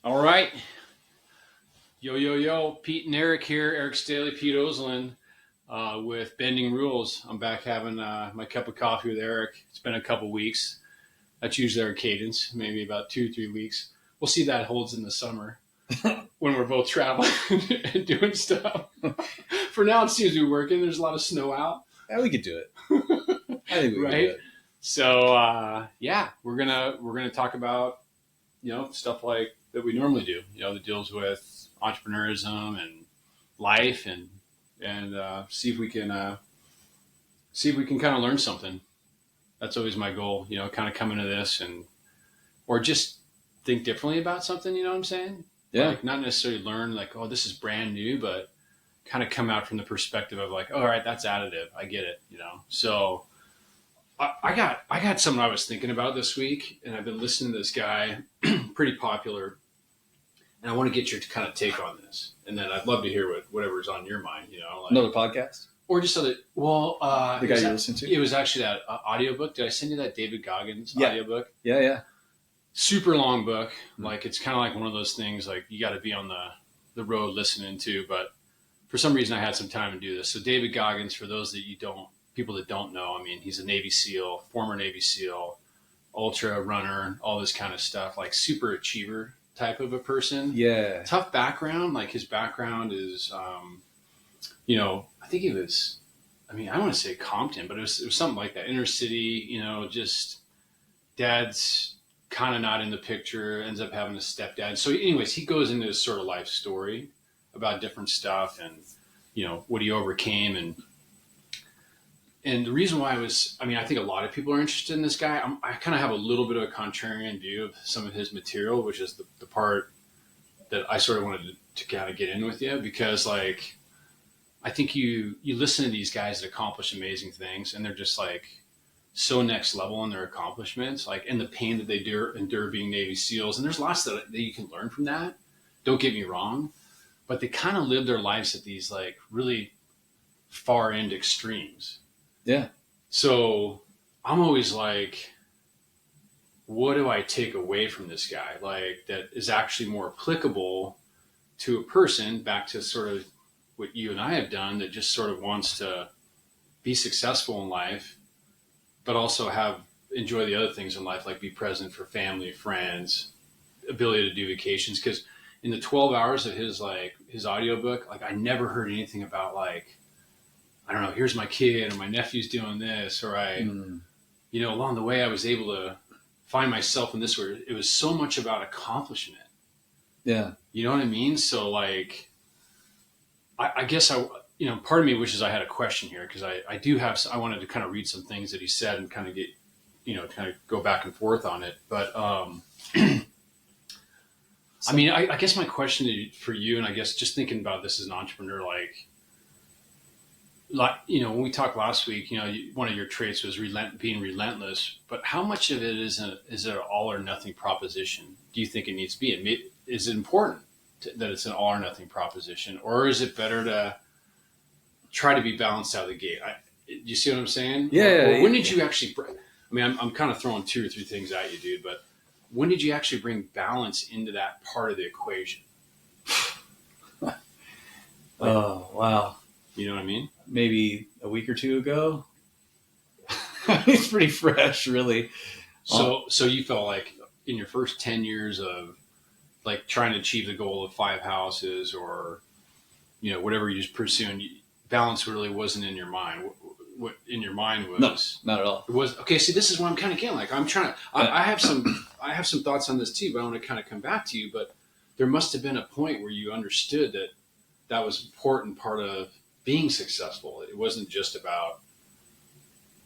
All right. Yo, yo, yo. Pete and Eric here. Eric Staley, Pete Oslin with Bending Rules. I'm back having my cup of coffee with Eric. It's been a couple weeks. That's usually our cadence, maybe about 2 or 3 weeks. We'll see if that holds in the summer when we're both traveling and doing stuff. For now, it seems to be working. There's a lot of snow out. Yeah, we could do it. I think we could do it. So, yeah, we're gonna talk about stuff like that we normally do. That deals with entrepreneurism and life, and see if we can kind of learn something. That's always my goal. Kind of come into this or just think differently about something. You know what I'm saying? Yeah. Like not necessarily learn like, oh, this is brand new, but kind of come out from the perspective of like, oh, all right, that's additive. I get it. So. I got something I was thinking about this week, and I've been listening to this guy, pretty popular, and I want to get your kind of take on this, and then I'd love to hear whatever's on your mind, like, another podcast, or just other. Well, the guy you listened to. It was actually that audiobook. Did I send you that David Goggins audiobook? Yeah. Super long book. Like it's kind of like one of those things like you got to be on the road listening to, but for some reason I had some time to do this. So David Goggins, for those that people that don't know, I mean, he's a Navy SEAL, former Navy SEAL, ultra runner, all this kind of stuff, like super achiever type of a person. Yeah. Tough background. Like his background is, I think he was, I want to say Compton, but it was something like that. Inner city, just dad's kind of not in the picture, ends up having a stepdad. So anyways, he goes into his sort of life story about different stuff and, what he overcame. And the reason why I think a lot of people are interested in this guy. I kind of have a little bit of a contrarian view of some of his material, which is the part that I sort of wanted to kind of get in with you, because like, I think you listen to these guys that accomplish amazing things, and they're just like so next level in their accomplishments, like in the pain that they endure being Navy SEALs. And there's lots that you can learn from that. Don't get me wrong, but they kind of live their lives at these like really far end extremes. Yeah. So I'm always like, what do I take away from this guy? Like that is actually more applicable to a person, back to sort of what you and I have done, that just sort of wants to be successful in life, but also enjoy the other things in life, like be present for family, friends, ability to do vacations. Cause in the 12 hours of his audiobook, like I never heard anything about like, I don't know, here's my kid or my nephew's doing this, or along the way I was able to find myself in this, where it was so much about accomplishment. Yeah. You know what I mean? So like, I guess part of me wishes I had a question here, because I wanted to kind of read some things that he said and kind of get, kind of go back and forth on it. But, I guess my question for you, and I guess just thinking about this as an entrepreneur, like, when we talked last week, one of your traits was being relentless, but how much of it is an all or nothing proposition? Do you think it needs to be? And is it important that it's an all or nothing proposition, or is it better to try to be balanced out of the gate? Do you see what I'm saying? Yeah. Or when did you actually, I'm kind of throwing 2 or 3 things at you, dude, but when did you actually bring balance into that part of the equation? Oh, wow. You know what I mean? Maybe a week or 2 ago. It's pretty fresh, really. So you felt like in your first 10 years of like trying to achieve the goal of 5 houses, or, whatever you're just pursuing, balance really wasn't in your mind. What in your mind was? No, not at all. It was okay. See, this is what I'm kind of getting. Like I'm trying to. I have some thoughts on this too, but I want to kind of come back to you. But there must have been a point where you understood that was an important part of being successful. It wasn't just about,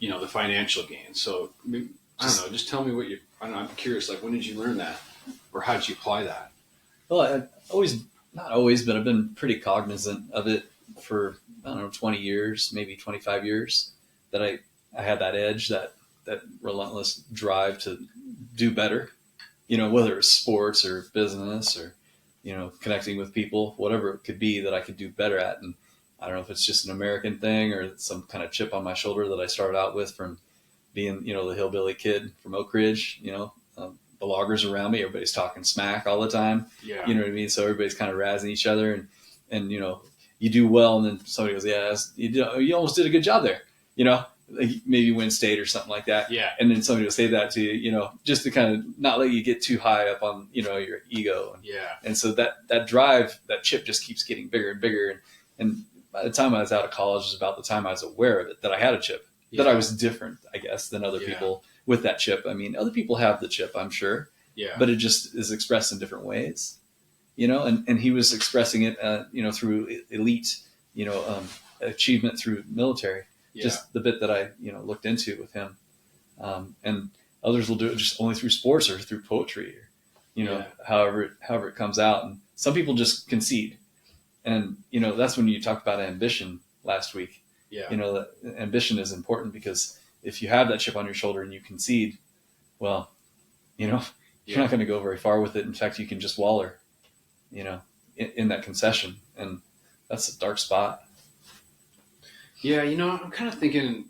the financial gain. So I don't know. Just tell me I'm curious. Like, when did you learn that, or how did you apply that? Well, not always, but I've been pretty cognizant of it for, 20 years, maybe 25 years, that I had that edge, that relentless drive to do better, whether it's sports or business or, connecting with people, whatever it could be that I could do better at. And I don't know if it's just an American thing or some kind of chip on my shoulder that I started out with from being, the hillbilly kid from Oak Ridge, the loggers around me, everybody's talking smack all the time. Yeah. You know what I mean? So everybody's kind of razzing each other, and you know, you do well, and then somebody goes, yeah, you almost did a good job there. You know, like maybe win state or something like that. Yeah. And then somebody will say that to you, you know, just to kind of not let you get too high up on, you know, your ego. Yeah. And so that drive, that chip just keeps getting bigger and bigger. And by the time I was out of college was about the time I was aware of it, that I had a chip, that I was different, I guess, than other people with that chip. I mean, other people have the chip, I'm sure, but it just is expressed in different ways, you know, and he was expressing it, you know, through elite, you know, achievement through military, just the bit that I, you know, looked into with him. And others will do it just only through sports or through poetry, or, you know, however it comes out. And some people just concede. And, you know, that's when you talked about ambition last week. You know, that ambition is important, because if you have that chip on your shoulder and you concede, well, you know, you're not going to go very far with it. In fact, you can just waller, you know, in that concession. And that's a dark spot. Yeah. You know, I'm kind of thinking,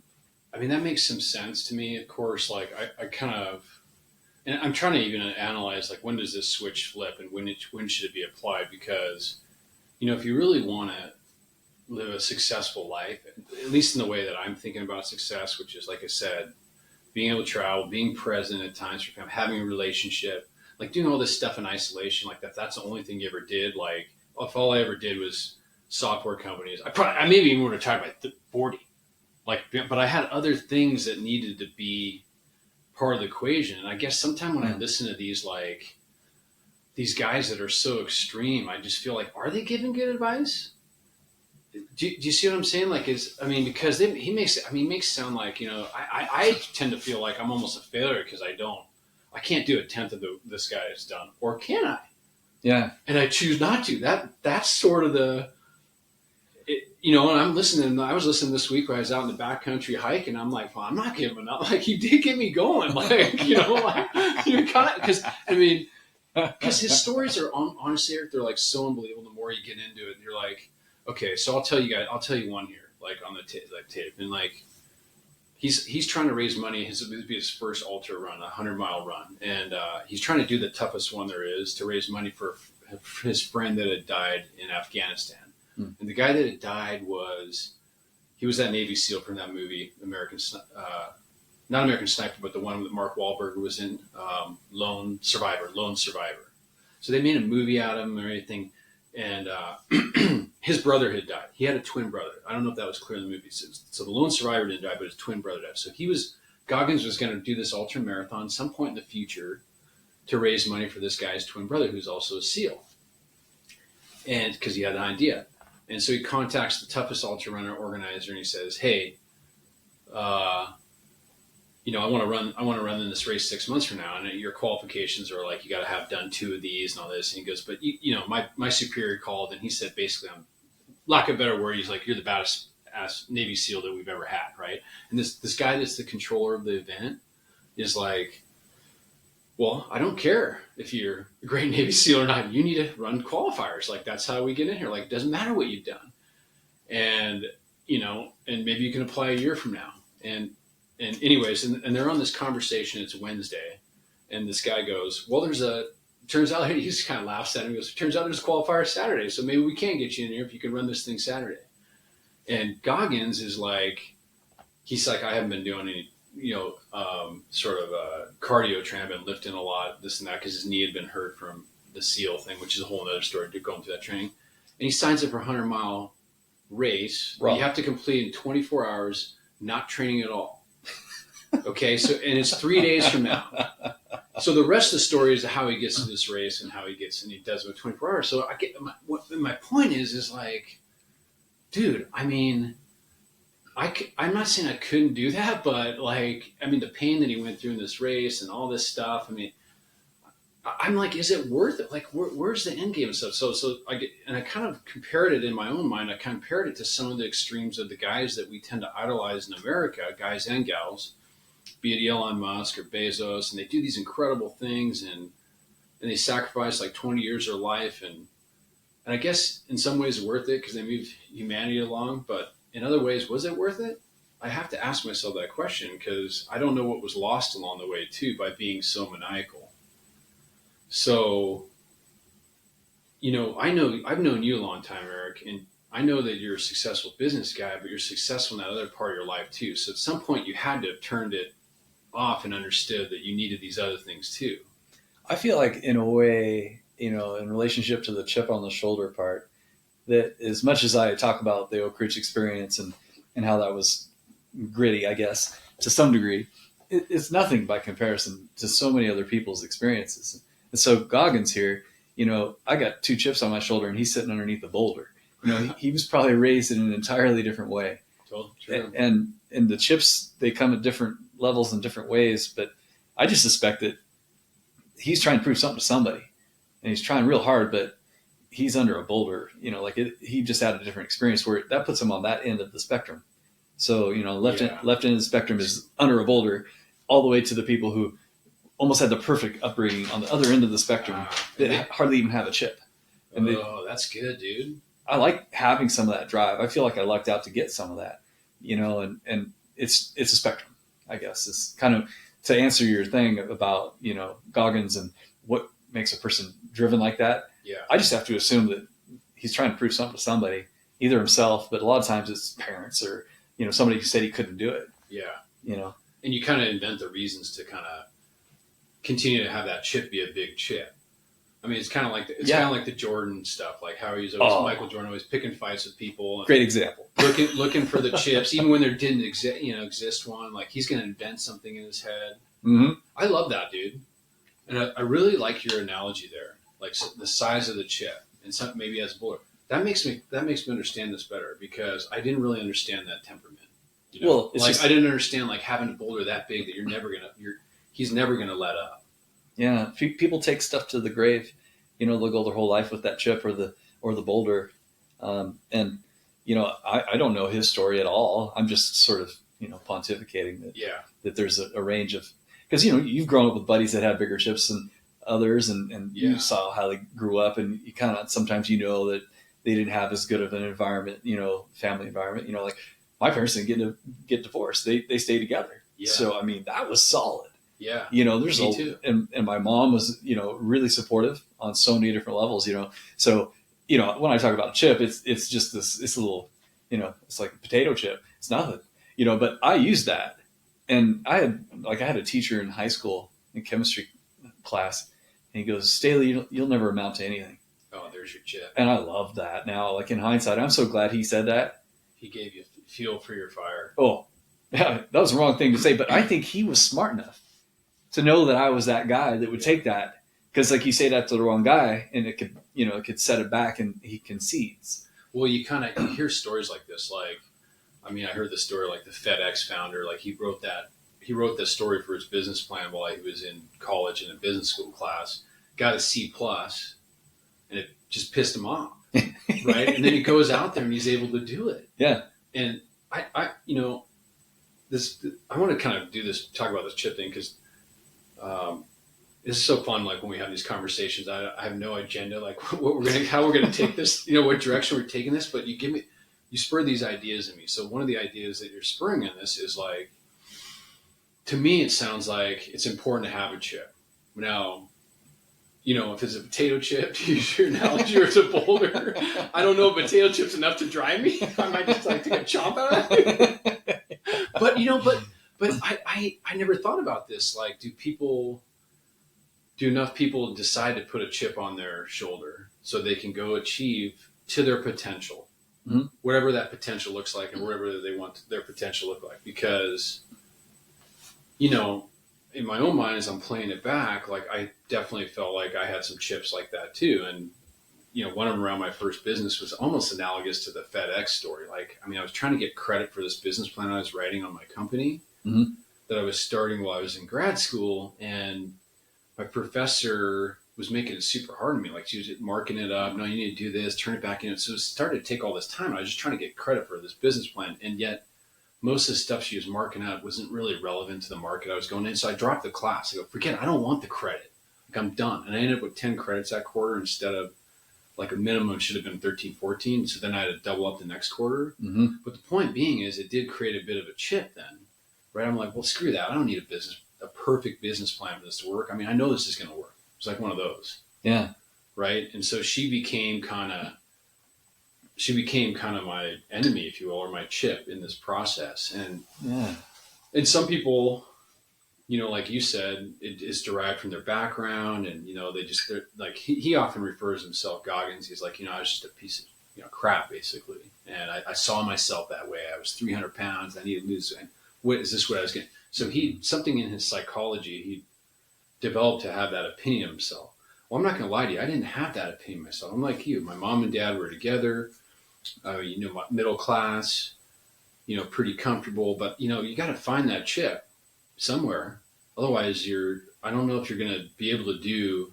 I mean, that makes some sense to me. Of course, like I kind of, and I'm trying to even analyze, like, when does this switch flip and when should it be applied? Because, you know, if you really want to live a successful life, at least in the way that I'm thinking about success, which is, like I said, being able to travel, being present at times for family, having a relationship, like doing all this stuff in isolation, like that's the only thing you ever did. Like, if all I ever did was software companies, I maybe even would have tried by 40. Like, but I had other things that needed to be part of the equation. And I guess sometime when I listen to these, like, these guys that are so extreme, I just feel like, are they giving good advice? Do you see what I'm saying? Like, because he makes it sound like, you know, I tend to feel like I'm almost a failure because I can't do a tenth of this guy has done, or can I? Yeah. And I choose not to. That's sort of you know, and I was listening this week when I was out in the backcountry hiking. I'm like, well, I'm not giving up. Like, he did get me going. Like, you know, like, you're kind of, because his stories are honestly, they're like so unbelievable. The more you get into it, you're like, okay, so I'll tell you one here, like on the tape, and like he's trying to raise money. This will be his first ultra run, 100-mile run, and he's trying to do the toughest one there is to raise money for his friend that had died in Afghanistan. And the guy that had died was that Navy SEAL from that movie, not American Sniper, but the one that Mark Wahlberg was in, Lone Survivor. So they made a movie out of him or anything. And his brother had died. He had a twin brother. I don't know if that was clear in the movie. So the lone survivor didn't die, but his twin brother died. So Goggins was going to do this ultra marathon some point in the future to raise money for this guy's twin brother, who's also a SEAL. And because he had an idea. And so he contacts the toughest ultra runner organizer, and he says, hey, you know, I want to run in this race 6 months from now, and your qualifications are like, you got to have done 2 of these and all this. And he goes, but you know, my superior called, and he said, basically, I'm, lack of a better word, he's like, you're the baddest ass Navy SEAL that we've ever had, right? And this guy that's the controller of the event is like, well, I don't care if you're a great Navy SEAL or not. You need to run qualifiers. Like, that's how we get in here. Like, it doesn't matter what you've done. And, you know, and maybe you can apply a year from now. And anyways, and they're on this conversation. It's Wednesday. And this guy goes, well, turns out, he just kind of laughs at him. He goes, turns out there's a qualifier Saturday. So maybe we can get you in here if you can run this thing Saturday. And Goggins is like, he's like, I haven't been doing any, you know, sort of cardio training. I've been lifting a lot, this and that, because his knee had been hurt from the SEAL thing, which is a whole other story to going through that training. And he signs up for a 100-mile race. Right. You have to complete in 24 hours, not training at all. Okay, so, and it's 3 days from now. So the rest of the story is how he gets to this race and how he does it with 24 hours. So my point is like, dude, I mean, I'm not saying I couldn't do that, but like, I mean, the pain that he went through in this race and all this stuff, I mean, I'm like, is it worth it? Like, where's the end game and stuff? So I kind of compared it in my own mind. I compared it to some of the extremes of the guys that we tend to idolize in America, guys and gals, be it Elon Musk or Bezos, and they do these incredible things and they sacrifice like 20 years of their life. And I guess in some ways it's worth it because they moved humanity along, but in other ways, was it worth it? I have to ask myself that question because I don't know what was lost along the way too by being so maniacal. So, I've known you a long time, Eric, and I know that you're a successful business guy, but you're successful in that other part of your life too. So at some point you had to have turned it off and understood that you needed these other things too. I feel like in a way, in relationship to the chip on the shoulder part, that as much as I talk about the Oak Ridge experience and how that was gritty, I guess, to some degree, it's nothing by comparison to so many other people's experiences. And so Goggins here, I got 2 chips on my shoulder and he's sitting underneath a boulder. He was probably raised in an entirely different way. Totally true. And the chips, they come at different levels in different ways, but I just suspect that he's trying to prove something to somebody and he's trying real hard, but he's under a boulder, he just had a different experience where that puts him on that end of the spectrum. So, left end of the spectrum is under a boulder, all the way to the people who almost had the perfect upbringing on the other end of the spectrum that hardly even have a chip. And that's good, dude. I like having some of that drive. I feel like I lucked out to get some of that, and it's a spectrum, I guess. It's kind of to answer your thing about, Goggins and what makes a person driven like that. Yeah. I just have to assume that he's trying to prove something to somebody, either himself, but a lot of times it's parents or, somebody who said he couldn't do it. Yeah. And you kind of invent the reasons to kind of continue to have that chip be a big chip. I mean, it's kind of like the Jordan stuff, like how he's always Michael Jordan always picking fights with people. And great example. Looking for the chips, even when there didn't exist one. Like he's going to invent something in his head. Mm-hmm. I love that, dude. And I really like your analogy there, like the size of the chip and something maybe as a boulder. That makes me understand this better because I didn't really understand that temperament. Well, I didn't understand like having a boulder that big that he's never gonna let up. Yeah, people take stuff to the grave. They'll go their whole life with that chip or the boulder. And I don't know his story at all. I'm just sort of pontificating that there's a range of, because you've grown up with buddies that have bigger chips than others, and you saw how they grew up, and you kind of sometimes that they didn't have as good of an environment, family environment. Like my parents didn't get divorced; they stayed together. Yeah. So I mean, that was solid. Yeah. There's Me too. And my mom was really supportive on so many different levels. So when I talk about a chip, it's just this little it's like a potato chip. It's nothing. But I used that. And I had a teacher in high school in chemistry class, and he goes, "Staley, you'll never amount to anything." Oh, there's your chip. And I love that now. Like in hindsight, I'm so glad he said that. He gave you fuel for your fire. Oh, yeah, that was the wrong thing to say, but I think he was smart enough to know that I was that guy that would take that, because like you say that to the wrong guy, and it could set it back, and he concedes. Well, you hear stories like this, like. I mean, I heard the story like the FedEx founder, like he wrote this story for his business plan while he was in college in a business school class, got a C+, and it just pissed him off. Right. And then he goes out there and he's able to do it. Yeah. And I want to kind of talk about this chip thing. Cause, it's so fun. Like when we have these conversations, I have no agenda, like how we're going to take this, what direction we're taking this, but you spur these ideas in me. So one of the ideas that you're spurring in this is like, to me, it sounds like it's important to have a chip. Now, if it's a potato chip, to use your analogy, or it's a boulder, I don't know if potato chip's enough to drive me. I might just like take a chomp out of it. But I never thought about this. Like, do enough people decide to put a chip on their shoulder so they can go achieve to their potential? Mm-hmm. Whatever that potential looks like, and whatever they want their potential to look like. Because, in my own mind, as I'm playing it back, like I definitely felt like I had some chips like that too. And, one of them around my first business was almost analogous to the FedEx story. Like, I mean, I was trying to get credit for this business plan I was writing on my company that I was starting while I was in grad school. And my professor was making it super hard on me. Like she was marking it up. No, you need to do this, turn it back in. So it started to take all this time. I was just trying to get credit for this business plan. And yet most of the stuff she was marking out wasn't really relevant to the market I was going in. So I dropped the class. I go, forget it. I don't want the credit. Like I'm done. And I ended up with 10 credits that quarter instead of like a minimum should have been 13, 14. So then I had to double up the next quarter. Mm-hmm. But the point being is it did create a bit of a chip then, right? I'm like, well, screw that. I don't need a perfect business plan for this to work. I mean, I know this is going to work. was like one of those. Yeah. Right. And so she became kind of my enemy, if you will, or my chip in this process. And some people, like you said, it is derived from their background, and they're like he often refers himself, Goggins. He's like, I was just a piece of crap basically, and I saw myself that way. I was 300 pounds. I needed to lose. And what is this? What I was getting? So something in his psychology, he developed to have that opinion of himself. Well, I'm not going to lie to you. I didn't have that opinion of myself. I'm like you. My mom and dad were together. Middle class. Pretty comfortable. But you got to find that chip somewhere. Otherwise, I don't know if you're going to be able to do,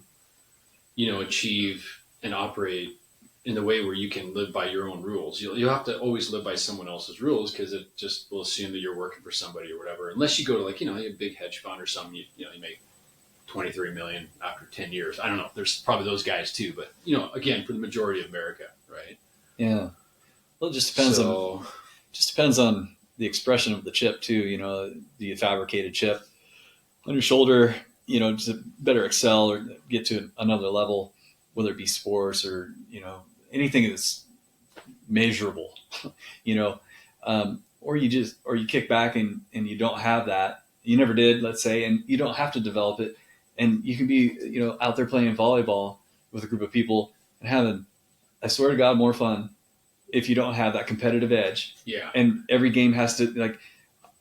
achieve and operate in the way where you can live by your own rules. You'll have to always live by someone else's rules, because it just will assume that you're working for somebody or whatever. Unless you go to a big hedge fund or something, you make 23 million after 10 years. I don't know. There's probably those guys too, but again, for the majority of America, right? Yeah. Well, it just depends on the expression of the chip too. The fabricated chip on your shoulder, to better excel or get to another level, whether it be sports or, anything that's measurable, or you kick back and you don't have that. You never did, let's say, and you don't have to develop it. And you can be, out there playing volleyball with a group of people and having, I swear to God, more fun if you don't have that competitive edge. Yeah. And every game has to,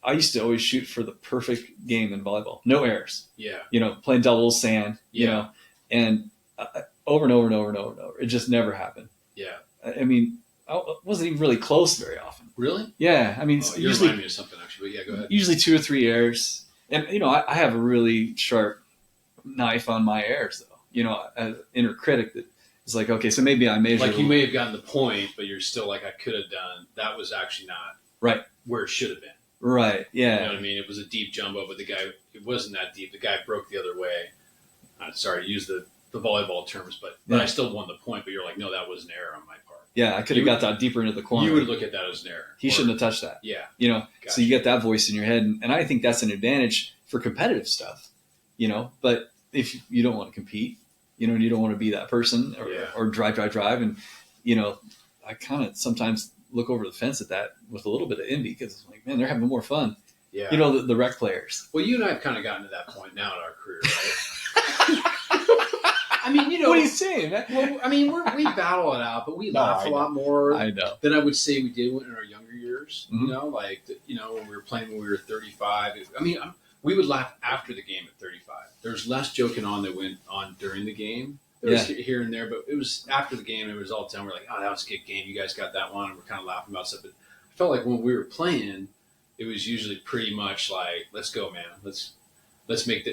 I used to always shoot for the perfect game in volleyball. No errors. Yeah. Playing doubles, sand, yeah. And over and over and over and over and over. It just never happened. Yeah. I mean, I wasn't even really close very often. Really? Yeah. I mean, you remind me of something actually, but yeah, go ahead. Usually 2 or 3 errors. And, I have a really sharp knife on my errors though, an inner critic that is like, okay, so maybe I measured. Like you may have gotten the point, but you're still like, I could have done, that was actually not right where it should have been. Right. Yeah. You know what I mean? It was a deep jumbo, but it wasn't that deep. The guy broke the other way. I'm sorry to use the volleyball terms, but I still won the point, but you're like, no, that was an error on my part. Yeah. I could have got that deeper into the corner. You would look at that as an error. He shouldn't have touched that. Yeah. Gotcha. So you get that voice in your head. And I think that's an advantage for competitive stuff, but if you don't want to compete, and you don't want to be that person or drive. And, I kind of sometimes look over the fence at that with a little bit of envy, because it's like, man, they're having more fun. Yeah. The rec players. Well, you and I have kind of gotten to that point now in our career, right? I mean, what are you saying? Well, I mean, we battle it out, but we laugh a lot more than I would say we did in our younger years. Mm-hmm. When we were playing when we were 35. I mean, we would laugh after the game at 35. There's less joking on that went on during the game. There was here and there, but it was after the game. It was all the time. We're like, oh, that was a good game. You guys got that one. And we're kind of laughing about stuff. But I felt like when we were playing, it was usually pretty much like, let's go, man. Let's get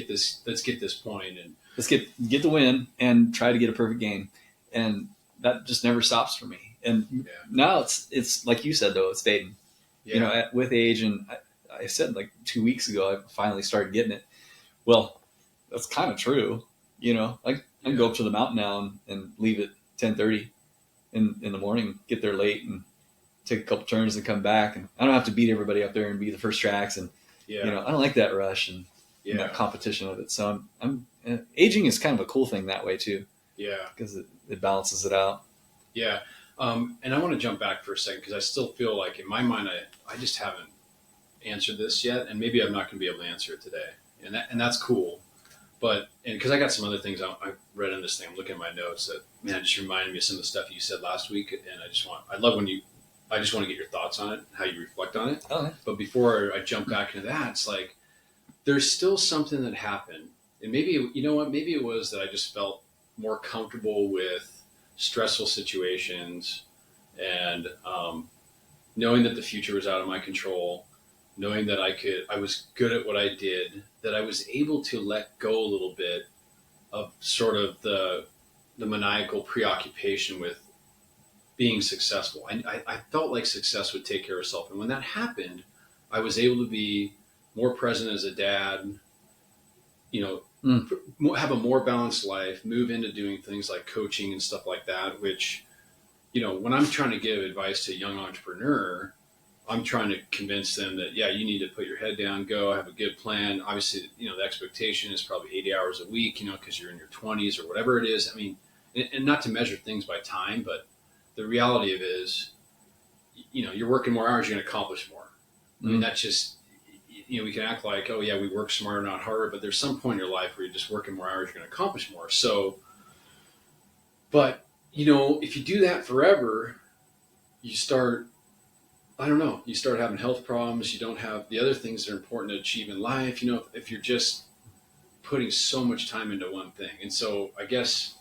this point, and let's get the win and try to get a perfect game. And that just never stops for me. And now it's like you said, though, it's fading. Yeah. With age, and I said like 2 weeks ago, I finally started getting it. Well, that's kind of true. I can go up to the mountain now and leave at 10:30 in the morning, get there late and take a couple turns and come back. And I don't have to beat everybody up there and be the first tracks. And, I don't like that rush and that competition of it. So I'm aging is kind of a cool thing that way too. Yeah. Because it balances it out. Yeah. And I want to jump back for a second, because I still feel like in my mind, I just haven't answered this yet. And maybe I'm not going to be able to answer it today. And that's cool. But, and because I got some other things I read in this thing, I'm looking at my notes that, man, it just reminded me of some of the stuff you said last week. And I just want to get your thoughts on it, how you reflect on it. Okay. But before I jump back into that, it's like, there's still something that happened. And maybe, maybe it was that I just felt more comfortable with stressful situations and knowing that the future was out of my control, knowing that I was good at what I did, that I was able to let go a little bit of sort of the maniacal preoccupation with being successful. I felt like success would take care of itself. And when that happened, I was able to be more present as a dad, have a more balanced life, move into doing things like coaching and stuff like that, which, when I'm trying to give advice to a young entrepreneur, I'm trying to convince them that, yeah, you need to put your head down, go have a good plan. Obviously, the expectation is probably 80 hours a week, because you're in your 20s or whatever it is. I mean, and not to measure things by time, but the reality of it is, you're working more hours, you're going to accomplish more. I mean, that's just, we can act like, oh yeah, we work smarter, not harder, but there's some point in your life where you're just working more hours, you're going to accomplish more. So, but, if you do that forever, you start, I don't know, you start having health problems. You don't have the other things that are important to achieve in life, if you're just putting so much time into one thing. And so I guess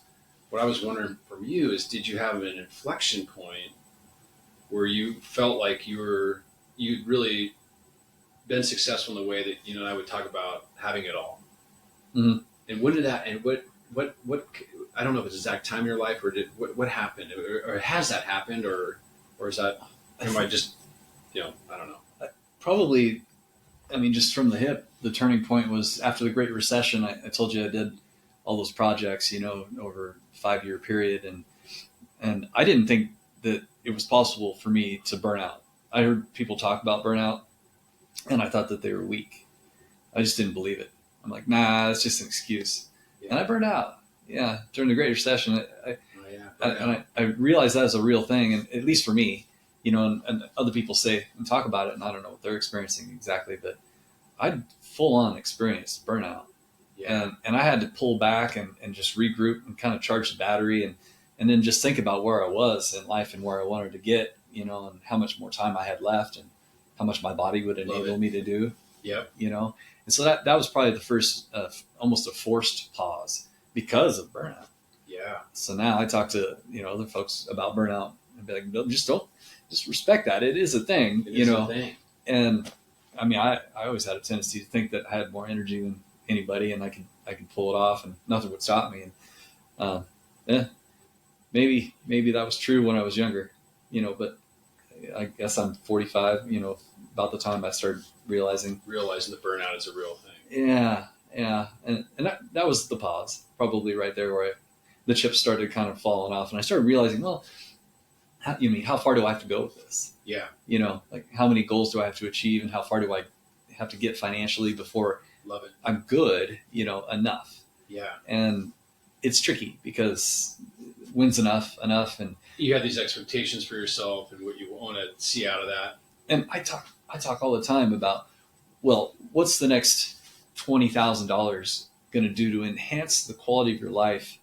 what I was wondering from you is, did you have an inflection point where you felt like you'd really been successful in the way that, I would talk about having it all. Mm-hmm. And when did that, and what, I don't know if it's exact time in your life, or what happened, or has that happened, or is that, am I just, I don't know. Probably, I mean, just from the hip, the turning point was after the Great Recession. I told you I did all those projects, over a 5-year period. And I didn't think that it was possible for me to burn out. I heard people talk about burnout, and I thought that they were weak. I just didn't believe it. I'm like, nah, that's just an excuse. Yeah. And I burned out. Yeah. During the Great Recession, I realized that is a real thing. And at least for me, and other people say and talk about it, and I don't know what they're experiencing exactly, but I full on experienced burnout. Yeah. And I had to pull back and just regroup and kind of charge the battery and then just think about where I was in life and where I wanted to get, and how much more time I had left and how much my body would enable me to do. Yep. And so that was probably the first, almost a forced pause because of burnout. Yeah. So now I talk to, other folks about burnout and be like, no, just respect that. It is a thing, It is a thing. And I mean, I always had a tendency to think that I had more energy than anybody and I could pull it off and nothing would stop me. And, maybe that was true when I was younger, but I guess I'm 45, about the time I started realizing that burnout is a real thing. Yeah. And that was the pause, probably right there where the chips started kind of falling off, and I started realizing, well, how far do I have to go with this? Yeah. Like how many goals do I have to achieve, and how far do I have to get financially before Love it. I'm good, enough. Yeah. And it's tricky because when's enough, and you have these expectations for yourself and what you want to see out of that. And I talk all the time about, well, what's the next $20,000 going to do to enhance the quality of your life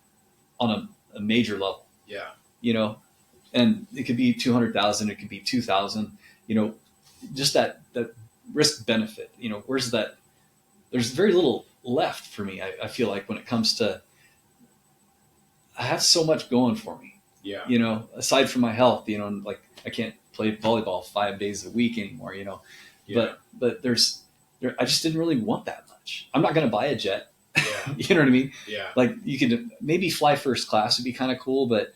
on a major level? Yeah. And it could be 200,000, it could be 2,000, just that risk benefit, where's that? There's very little left for me. I feel like when it comes to, I have so much going for me. Yeah. Aside from my health, like I can't play volleyball 5 days a week anymore, Yeah. but I just didn't really want that much. I'm not going to buy a jet. Yeah. You know what I mean? Yeah. Like you could maybe fly first class would be kind of cool, but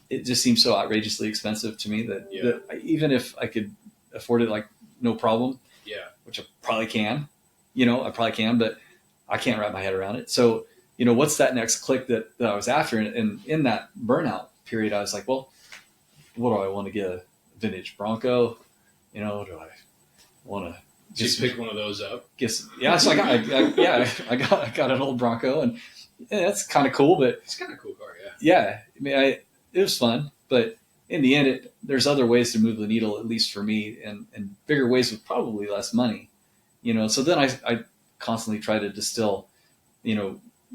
it just seems so outrageously expensive to me that even if I could afford it, like no problem. Yeah. Which I probably can, but I can't wrap my head around it. So, what's that next click that I was after? And in that burnout period, I was like, well, what do I want to get? A vintage Bronco? Do I want to just pick one of those up? Yeah. So I got an old Bronco, and that's kind of cool, but it's kind of a cool car. Yeah. Yeah. I mean, it was fun, but in the end, there's other ways to move the needle, at least for me, and bigger ways with probably less money, So then I constantly try to distill,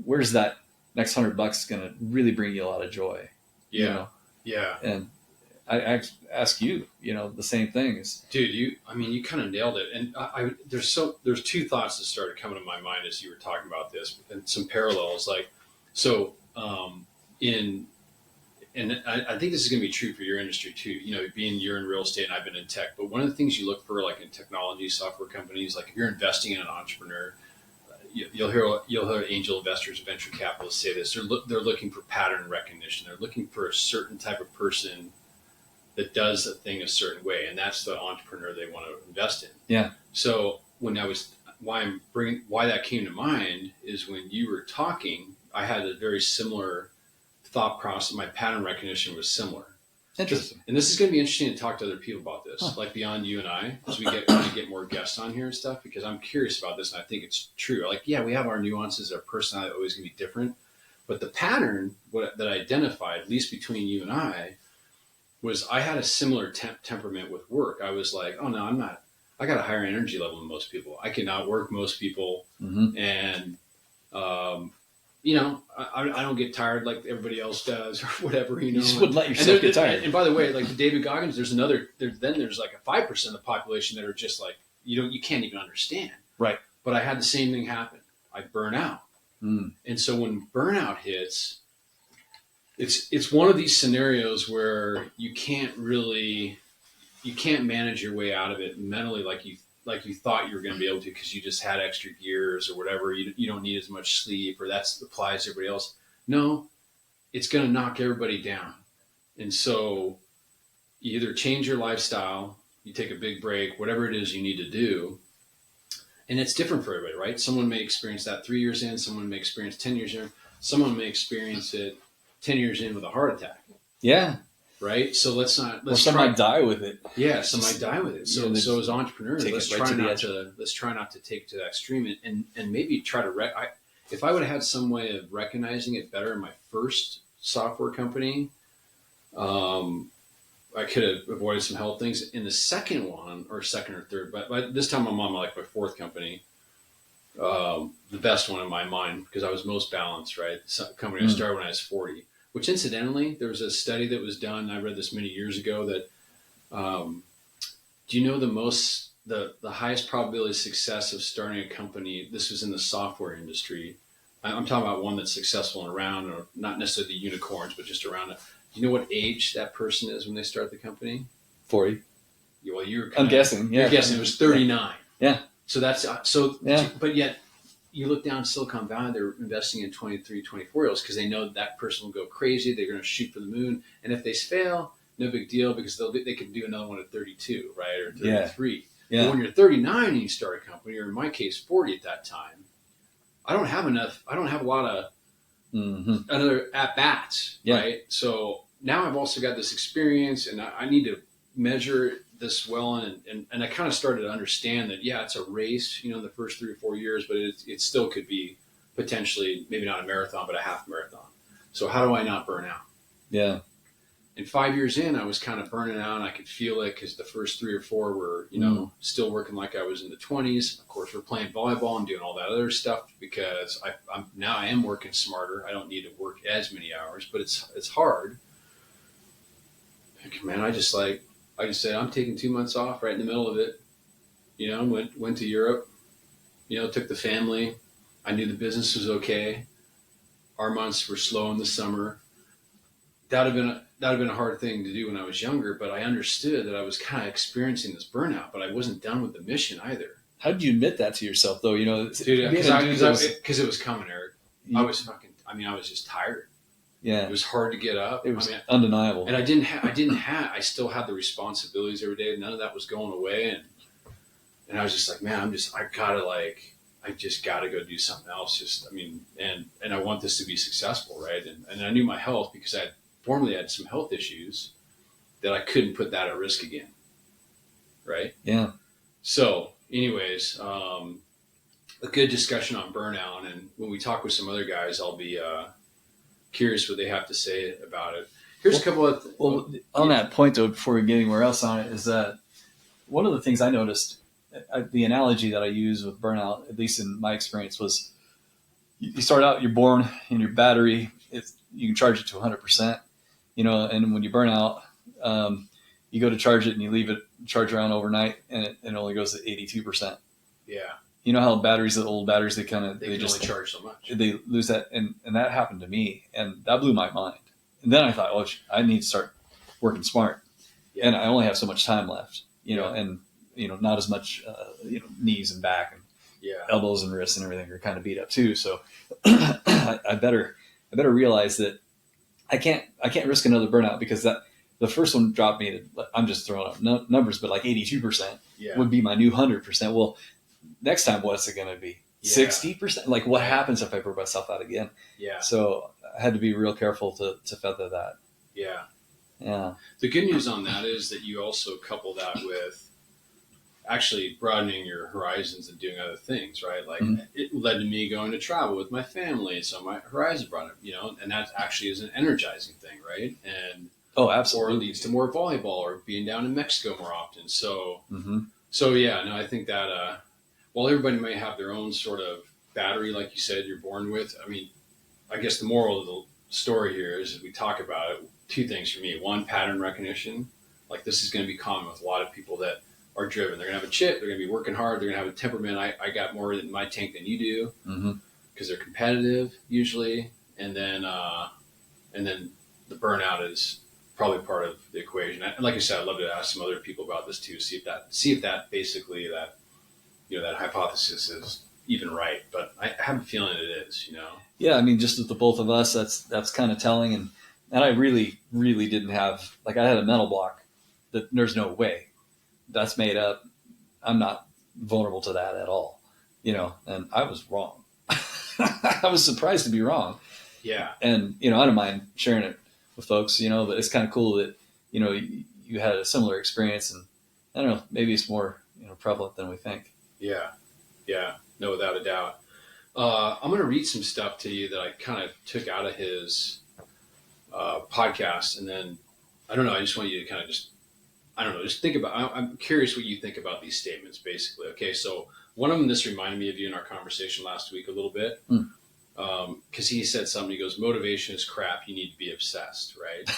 where's that next $100 going to really bring you a lot of joy? Yeah. Yeah. And I ask you, the same thing is, dude, you kind of nailed it. And there's two thoughts that started coming to my mind as you were talking about this, and some parallels. Like, so, and I think this is going to be true for your industry too. You're in real estate and I've been in tech, but one of the things you look for, like in technology, software companies, like if you're investing in an entrepreneur, you'll hear angel investors, venture capitalists say this. They're looking for pattern recognition. They're looking for a certain type of person that does a thing a certain way, and that's the entrepreneur they want to invest in. Yeah. So why that came to mind is when you were talking, I had a very similar thought process. My pattern recognition was similar. Interesting. And this is going to be interesting to talk to other people about this, like beyond you and I, as we get more guests on here and stuff, because I'm curious about this and I think it's true. Like, yeah, we have our nuances, our personality always going to be different, but the pattern that I identified, at least between you and I, was I had a similar temperament with work. I was like, oh no, I'm not. I got a higher energy level than most people. I can outwork most people, and I don't get tired like everybody else does or whatever. You just wouldn't let yourself get tired. And by the way, like the David Goggins, there's like a 5% of the population that are just like you can't even understand. Right. But I had the same thing happen. I burn out, and so when burnout hits. It's one of these scenarios where you can't manage your way out of it mentally like you thought you were going to be able to because you just had extra gears or whatever. You don't need as much sleep or that applies to everybody else. No, it's going to knock everybody down. And so you either change your lifestyle, you take a big break, whatever it is you need to do. And it's different for everybody, right? Someone may experience that 3 years in, someone may experience 10 years in, someone may experience it 10 years in with a heart attack. Yeah. Right. So let's some might die with it. Yeah. Some might die with it. So as entrepreneurs, let's try not to take it to that extreme and maybe try to if I would have had some way of recognizing it better in my first software company, I could have avoided some health things in the second one or third, but by this time I'm on my fourth company. The best one in my mind because I was most balanced, right? The company I started when I was 40. Which incidentally, there was a study that was done. I read this many years ago that, do you know the highest probability of success of starting a company? This was in the software industry. I'm talking about one that's successful and around, or not necessarily the unicorns, but just around it. Do you know what age that person is when they start the company? 40. Well, I'm guessing. Yeah. You're guessing it was 39. Yeah. So that's but yet. You look down Silicon Valley, they're investing in 23, 24-year-olds because they know that person will go crazy. They're going to shoot for the moon. And if they fail, no big deal because they can do another one at 32, right? Or 33. Yeah. But when you're 39 and you start a company, or in my case, 40 at that time, I don't have a lot of other at-bats, right? So now I've also got this experience and I need to measure this well and I kind of started to understand that it's a race the first 3 or 4 years, but it still could be potentially maybe not a marathon but a half marathon. So how do I not burn out? Yeah. And 5 years in I was kind of burning out and I could feel it because the first 3 or 4 were still working like I was in the 20s. Of course we're playing volleyball and doing all that other stuff because I am working smarter. I don't need to work as many hours, but it's hard. Man, I just said, I'm taking 2 months off right in the middle of it. Went to Europe, took the family. I knew the business was okay. Our months were slow in the summer. That would have been a hard thing to do when I was younger, but I understood that I was kind of experiencing this burnout, but I wasn't done with the mission either. How did you admit that to yourself though? Because it was coming, Eric. I was just tired. Yeah. It was hard to get up. It was undeniable. And I still had the responsibilities every day. None of that was going away. And I was just like, man, I just gotta go do something else. And I want this to be successful. Right. And I knew my health because I formerly had some health issues that I couldn't put that at risk again. Right. Yeah. So anyways, a good discussion on burnout. And when we talk with some other guys, I'll be, curious what they have to say about it. Here's a couple of on that point though, before we get anywhere else on it, is that one of the things I noticed, the analogy that I use with burnout, at least in my experience, was you start out, you're born and your battery, you can charge it to 100%, and when you burn out, you go to charge it and you leave it charge around overnight and it only goes to 82%. Yeah. You know how the old batteries, they just only charge so much. They lose that. And that happened to me. And that blew my mind. And then I thought, well, I need to start working smart. Yeah. And I only have so much time left, and, not as much, knees and back and elbows and wrists and everything are kind of beat up too. So I better realize that I can't risk another burnout because the first one dropped me to, I'm just throwing out numbers, but like 82% would be my new 100%. Well, next time, what's it going to be? 60%? Like what happens if I burn myself out again? Yeah. So I had to be real careful to feather that. Yeah. Yeah. The good news on that is that you also couple that with actually broadening your horizons and doing other things, right? Like Mm-hmm. it led to me going to travel with my family, so my horizon broadened, and that actually is an energizing thing, right? And Oh, or it absolutely. leads to more volleyball or being down in Mexico more often. So, Mm-hmm. so yeah, no, I think that while everybody may have their own sort of battery, like you said, you're born with. I mean, I guess the moral of the story here is, as we talk about it, two things for me. One, pattern recognition. Like this is going to be common with a lot of people that are driven. They're going to have a chip. They're going to be working hard. They're going to have a temperament. I got more in my tank than you do Mm-hmm. because they're competitive usually. And then the burnout is probably part of the equation. And like I said, I'd love to ask some other people about this too. See if that basically that hypothesis is even right. But I have a feeling it is. Yeah, I mean, just with the both of us, that's kind of telling. And I really, really didn't have, like, I had a mental block that there's no way that's made up. I'm not vulnerable to that at all, and I was wrong. I was surprised to be wrong. Yeah. And, I don't mind sharing it with folks, but it's kind of cool that, you had a similar experience, and I don't know, maybe it's more, prevalent than we think. Yeah. Yeah. No, without a doubt. I'm going to read some stuff to you that I kind of took out of his podcast. And then, I don't know, I just want you to kind of just think about, I'm curious what you think about these statements, basically. Okay, so one of them, this reminded me of you in our conversation last week a little bit. Because he said something, he goes, motivation is crap, you need to be obsessed, right?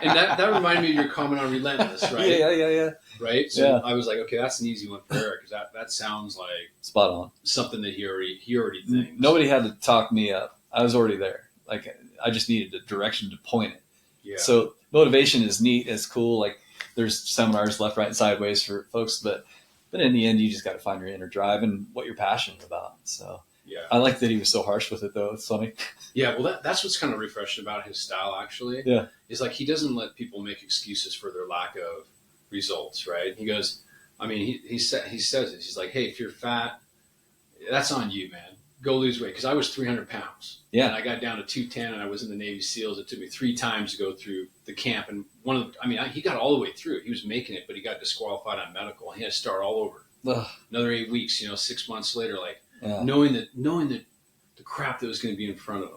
And that reminded me of your comment on relentless, right? Yeah. Right? So Yeah. I was like, okay, that's an easy one for Eric, because that sounds like Spot on. something that he already thinks. Nobody had to talk me up. I was already there. Like, I just needed a direction to point it. Yeah. So motivation is neat. It's cool. Like, there's seminars left, right, and sideways for folks, but in the end, you just got to find your inner drive and what you're passionate about. So yeah. I like that he was so harsh with it, though. It's funny. Yeah, well, that's what's kind of refreshing about his style, actually. Yeah. Is like he doesn't let people make excuses for their lack of results, right? He goes, I mean, he says it. He's like, hey, if you're fat, that's on you, man. Go lose weight. Because I was 300 pounds. Yeah. And I got down to 210, and I was in the Navy SEALs. It took me 3 times to go through the camp. And he got all the way through. He was making it, but he got disqualified on medical. And he had to start all over. Ugh. Another 8 weeks, 6 months later, like Yeah. knowing that the crap that was going to be in front of him.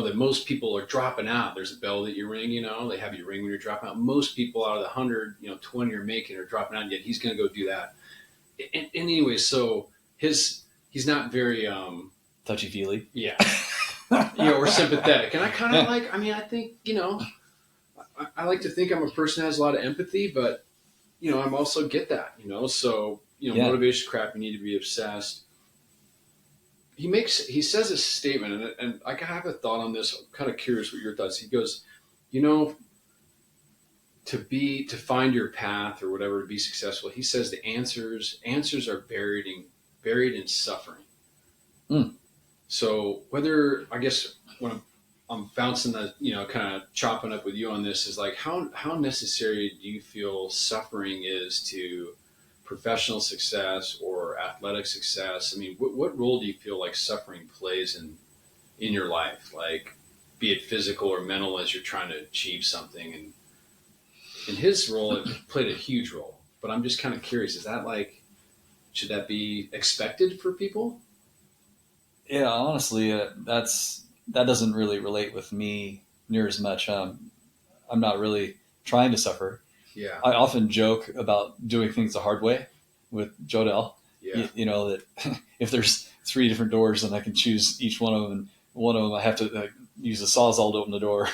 That most people are dropping out. There's a bell that you ring, they have you ring when you're dropping out. Most people out of the 100, 20 are making are dropping out, yet he's going to go do that. And anyway, so he's not very, touchy-feely. Yeah. Or sympathetic. And I kind of I think, I like to think I'm a person that has a lot of empathy, but, I'm also get that, so, motivation crap, you need to be obsessed. He says a statement, and I have a thought on this. I'm kind of curious what your thoughts. He goes, to find your path or whatever, to be successful. He says the answers are buried in suffering. Mm. So whether, I guess when I'm bouncing the, kind of chopping up with you on this, is like how necessary do you feel suffering is to professional success or athletic success? I mean, what role do you feel like suffering plays in your life? Like, be it physical or mental, as you're trying to achieve something. And in his role, it played a huge role. But I'm just kind of curious, is that should that be expected for people? Yeah, honestly, that doesn't really relate with me near as much. I'm not really trying to suffer. Yeah. I often joke about doing things the hard way with Jodel. Yeah. That if there's 3 different doors and I can choose each one of them, and one of them I have to use a Sawzall to open the door,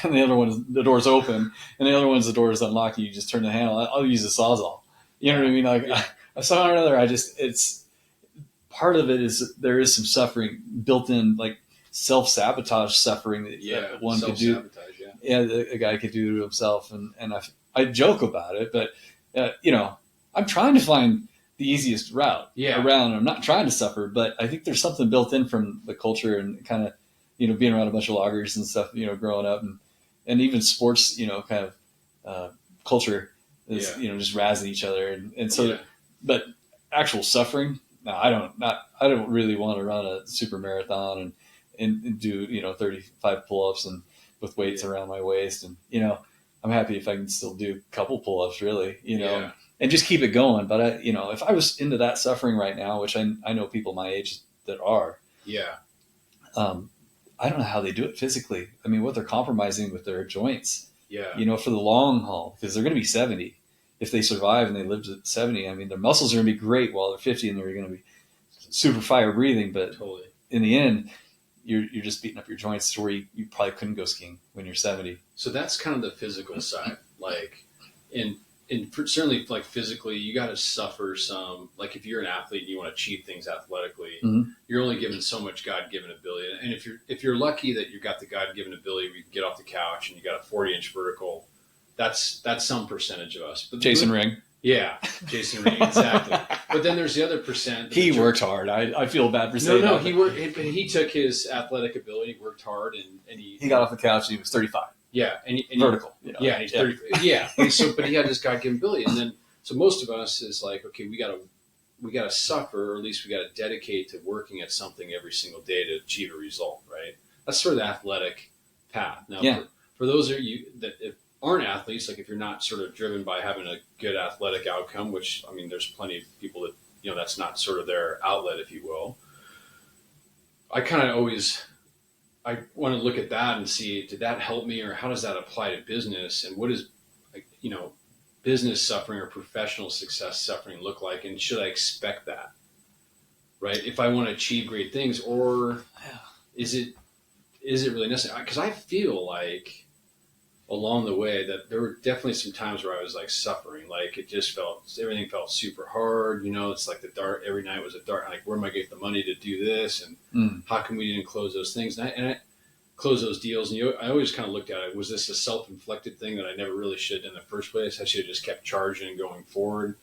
and the other one, the door's open, and the other one's the door is unlocked, and you just turn the handle. I'll use a Sawzall. You know what I mean? Like, yeah. Somehow or another, it's part of it is there is some suffering built in, like self-sabotage suffering that one could do. Yeah, a guy could do to himself, and I joke about it, but I'm trying to find the easiest route around. I'm not trying to suffer, but I think there's something built in from the culture and kind of being around a bunch of loggers and stuff, growing up, and even sports, kind of culture is just razzing each other, and so, but actual suffering. No, I don't really want to run a super marathon and do 35 pull-ups and with weights around my waist. And, I'm happy if I can still do a couple pull-ups, really, and just keep it going. But if I was into that suffering right now, which I know people my age that are, I don't know how they do it physically. I mean, what they're compromising with their joints, for the long haul, because they're going to be 70. If they survive and they live to 70, I mean, their muscles are going to be great while they're 50, and they're going to be super fire breathing. But totally. In the end, you're just beating up your joints to where you probably couldn't go skiing when you're 70. So that's kind of the physical side. Like, certainly, like, physically, you got to suffer some. Like, if you're an athlete and you want to achieve things athletically, you're only given so much God-given ability. And if you're lucky that you got the God-given ability where you can get off the couch and you got a 40-inch vertical, that's some percentage of us. But Jason Ring. Yeah, Jason Ring, exactly. But then there's the other percent. He worked hard. I feel bad for saying that. No, he took his athletic ability, worked hard, and he got off the couch and he was 35. Yeah, and vertical. Yeah, and he's 30. Yeah, but he had this God-given ability, and then so most of us is like, okay, we gotta suffer, or at least we gotta dedicate to working at something every single day to achieve a result, right? That's sort of the athletic path. Now, for those of you that aren't athletes, like if you're not sort of driven by having a good athletic outcome, which, I mean, there's plenty of people that, that's not sort of their outlet, if you will. I want to look at that and see, did that help me, or how does that apply to business, and what is, business suffering or professional success suffering look like, and should I expect that, right? If I want to achieve great things, or is it really necessary? Because I feel like along the way that there were definitely some times where I was like suffering, like everything felt super hard. It's like every night was a dark, like, where am I getting the money to do this? And how come we didn't close those things? And I close those deals. And I always kind of looked at it. Was this a self-inflicted thing that I never really should in the first place? I should have just kept charging and going forward.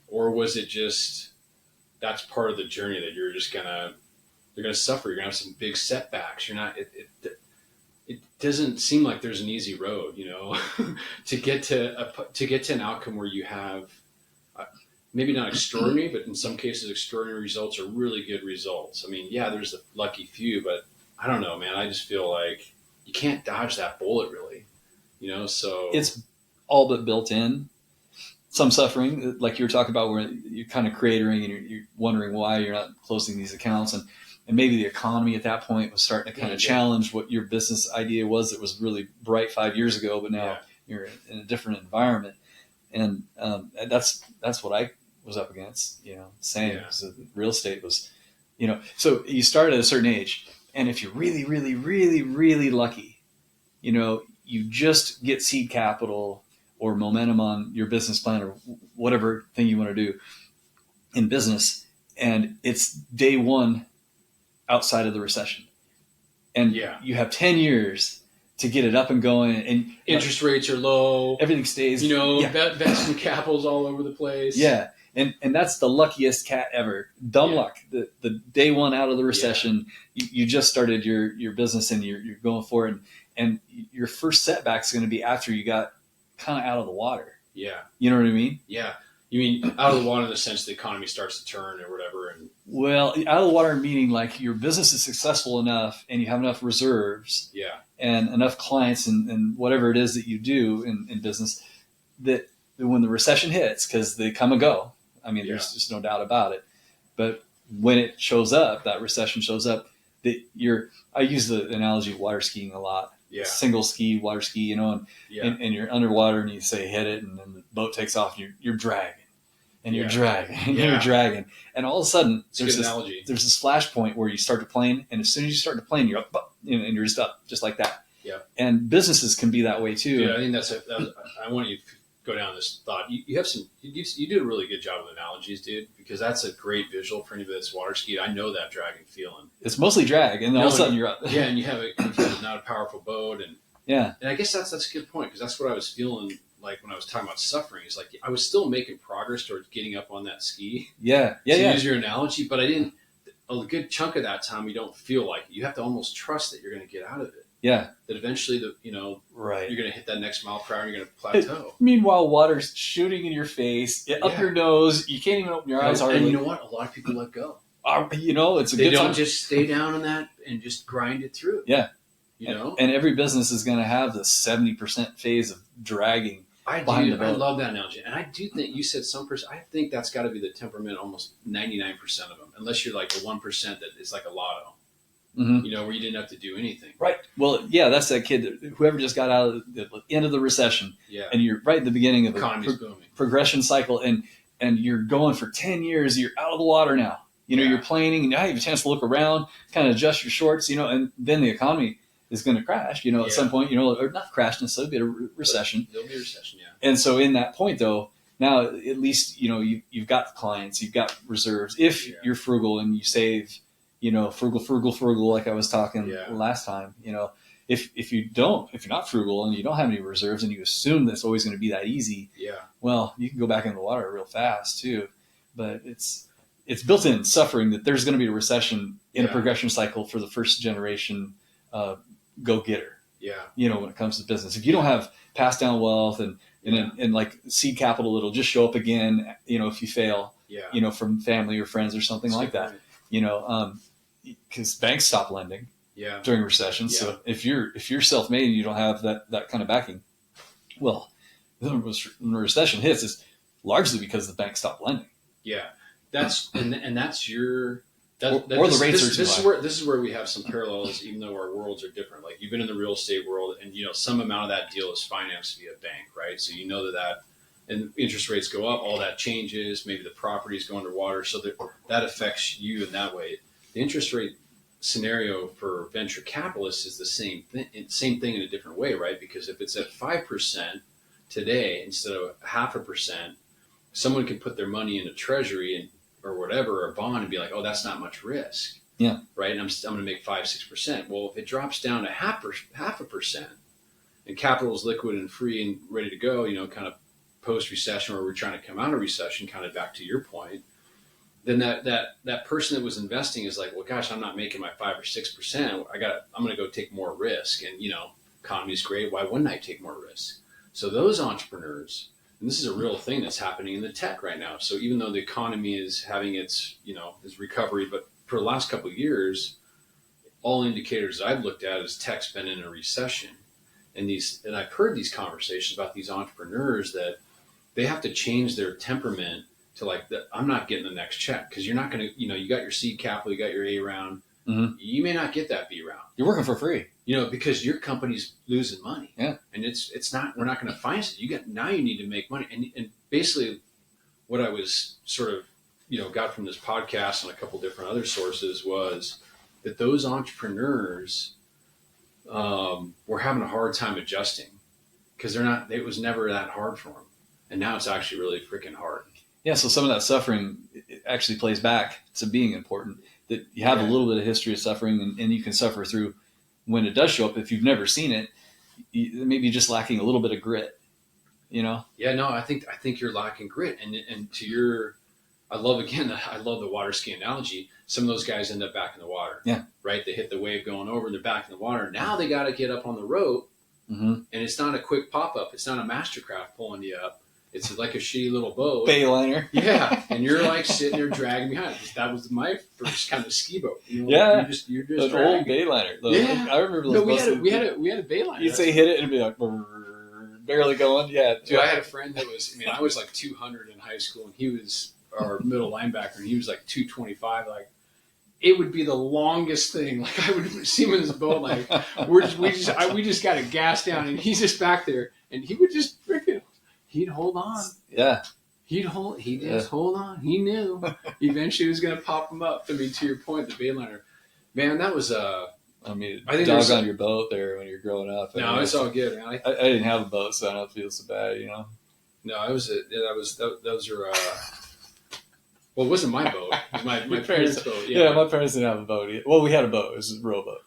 Or was it just, that's part of the journey that you're going to suffer. You're going to have some big setbacks. It doesn't seem like there's an easy road, to get to an outcome where you have maybe not extraordinary, but in some cases extraordinary results are really good results. I mean, there's the lucky few, but I don't know, man. I just feel like you can't dodge that bullet, really, so it's all but built in. Some suffering, like you were talking about, where you're kind of cratering and you're wondering why you're not closing these accounts, and maybe the economy at that point was starting to kind of challenge what your business idea was. That was really bright 5 years ago, but now you're in a different environment. And that's what I was up against, same. So real estate was, so you start at a certain age, and if you're really, really, really, really lucky, you just get seed capital or momentum on your business plan or whatever thing you want to do in business. And it's day one outside of the recession, and you have 10 years to get it up and going, and interest rates are low, everything stays, investment capital's all over the place. And that's the luckiest cat ever. Dumb luck. The day one out of the recession, you just started your business and you're going for it, and your first setback is going to be after you got kind of out of the water. You know what I mean? You mean out of the water in the sense the economy starts to turn or whatever? And well, out of the water meaning like your business is successful enough and you have enough reserves and enough clients and whatever it is that you do in business, that when the recession hits, because they come and go, I mean, there's just no doubt about it. But when it shows up, that recession shows up, that I use the analogy of water skiing a lot. Single ski, water ski, and you're underwater and you say hit it, and then the boat takes off and you're dragging and you're dragging and you're dragging, and all of a sudden there's this flash point where you start to plane, and as soon as you start to plane, you're up, and you're just up, just like that. And businesses can be that way too. I think I want you to go down this thought. You have you do a really good job with analogies, dude, because that's a great visual for anybody that's water skied. I know that dragging feeling. It's mostly drag, and all of a sudden you're up. And you have not a powerful boat, and I guess that's a good point, because that's what I was feeling like when I was talking about suffering. Is like I was still making progress towards getting up on that ski. Use your analogy, but I didn't. A good chunk of that time, you don't feel like it. You have to almost trust that you're going to get out of it. That eventually, you're going to hit that next mile per hour and you're going to plateau. Meanwhile, water's shooting in your face, up your nose. You can't even open your eyes. And you know what? A lot of people let go. It's a good time. They don't just stay down on that and just grind it through. you know? And every business is going to have the 70% phase of dragging. I love that analogy. And I do think you said some person, I think that's got to be the temperament almost 99% of them, unless you're like the 1% that is like a lotto, Mm-hmm. you know, where you didn't have to do anything. Right. Well, yeah, that's that kid, whoever just got out of the end of the recession. Yeah. And you're right at the beginning of economy's booming. Progression cycle, and you're going for 10 years, you're out of the water now. You know, you're planing, and now you have a chance to look around, kind of adjust your shorts, you know, and then the economy is going to crash, you know, at some point, you know, or not crash necessarily, be a recession. There'll be a recession, yeah. And so in that point, though, now at least, you know, you've got clients, you've got reserves. If you're frugal and you save, you know, frugal, like I was talking last time, you know, if you're not frugal and you don't have any reserves and you assume that's always going to be that easy, well, you can go back in the water real fast too. But it's built in suffering that there's going to be a recession in a progression cycle for the first generation go-getter. Yeah. You know, when it comes to business, if you don't have passed down wealth and like seed capital, it'll just show up again, you know, if you fail, you know, from family or friends or something like that, you know, because banks stop lending during recessions. Yeah. So if you're self-made and you don't have that kind of backing, well, when the recession hits, it's largely because the banks stop lending. Yeah. That's your or the rates are too high. This is where we have some parallels, even though our worlds are different. Like you've been in the real estate world, and you know some amount of that deal is financed via bank, right? So you know that and interest rates go up, all that changes. Maybe the properties go underwater, so that affects you in that way. The interest rate scenario for venture capitalists is the same thing in a different way, right? Because if it's at 5% today instead of 0.5%, someone can put their money in a treasury or whatever, or a bond, and be like, oh, that's not much risk. Yeah. Right. And I'm going to make 5-6%. Well, if it drops down to 0.5%, and capital is liquid and free and ready to go, you know, kind of post recession, or we're trying to come out of recession, kind of back to your point, then that person that was investing is like, well, gosh, I'm not making my 5 or 6%. I'm going to go take more risk. And, you know, economy's great. Why wouldn't I take more risk? So those entrepreneurs, and this is a real thing that's happening in the tech right now. So even though the economy is having its recovery, but for the last couple of years, all indicators I've looked at is tech's been in a recession. And I've heard these conversations about these entrepreneurs that they have to change their temperament to like, I'm not getting the next check, because you're not going to, you know, you got your seed capital, you got your A round. Mm-hmm. You may not get that B round. You're working for free. You know, because your company's losing money. Yeah. And it's not, we're not going to finance it. Now you need to make money. And basically what I was sort of, you know, got from this podcast and a couple different other sources was that those entrepreneurs were having a hard time adjusting, because it was never that hard for them. And now it's actually really freaking hard. Yeah. So some of that suffering actually plays back to being important, that you have a little bit of history of suffering, and you can suffer through when it does show up. If you've never seen it, maybe just lacking a little bit of grit, you know? Yeah, no, I think you're lacking grit. And to your, I love the water ski analogy. Some of those guys end up back in the water. Yeah. Right. They hit the wave going over and they're back in the water. Now they got to get up on the rope, and it's not a quick pop up. It's not a Mastercraft pulling you up. It's like a shitty little boat. Bayliner. Yeah. And you're like sitting there dragging behind. That was my first kind of ski boat. You know, yeah. You're just an old Bayliner. Yeah. I remember those. No, we had a Bayliner. You'd say hit it and it'd be like barely going. Yeah. Dude, I had a friend that I was like 200 in high school, and he was our middle linebacker, and he was like 225. Like, it would be the longest thing. Like, I would see him in his boat, like we just got a gas down, and he's just back there, and he would just freaking. He'd hold on. Yeah. He'd hold on. He knew eventually he was going to pop him up. I mean, to your point, the Bayliner, man, that was I think dog on your boat there when you're growing up. No, it's all good, man. I didn't have a boat, so I don't feel so bad, you know. No, those are well, it wasn't my boat. It was my parents' boat. Yeah, my parents didn't have a boat either. Well, we had a boat. It was a rowboat.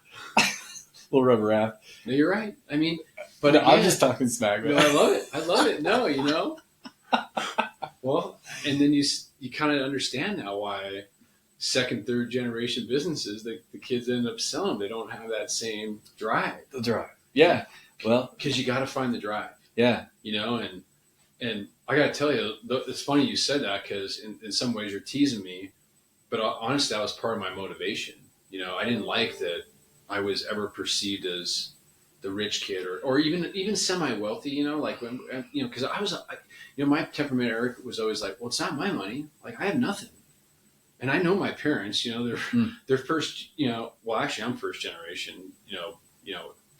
Little rubber raft. No, you're right. I mean, but no, again, I'm just talking smack, man. No, I love it. No, you know. Well, and then you kind of understand now why second, third generation businesses, the kids end up selling. They don't have that same drive. The drive. Yeah. Well, because you got to find the drive. Yeah. You know, and I got to tell you, it's funny you said that, because in some ways you're teasing me, but honestly, that was part of my motivation. You know, I didn't like that I was ever perceived as the rich kid or even semi-wealthy, like when, cause my temperament, Eric, was always like, well, it's not my money. Like I have nothing. And I know my parents, they're first, well, actually I'm first generation,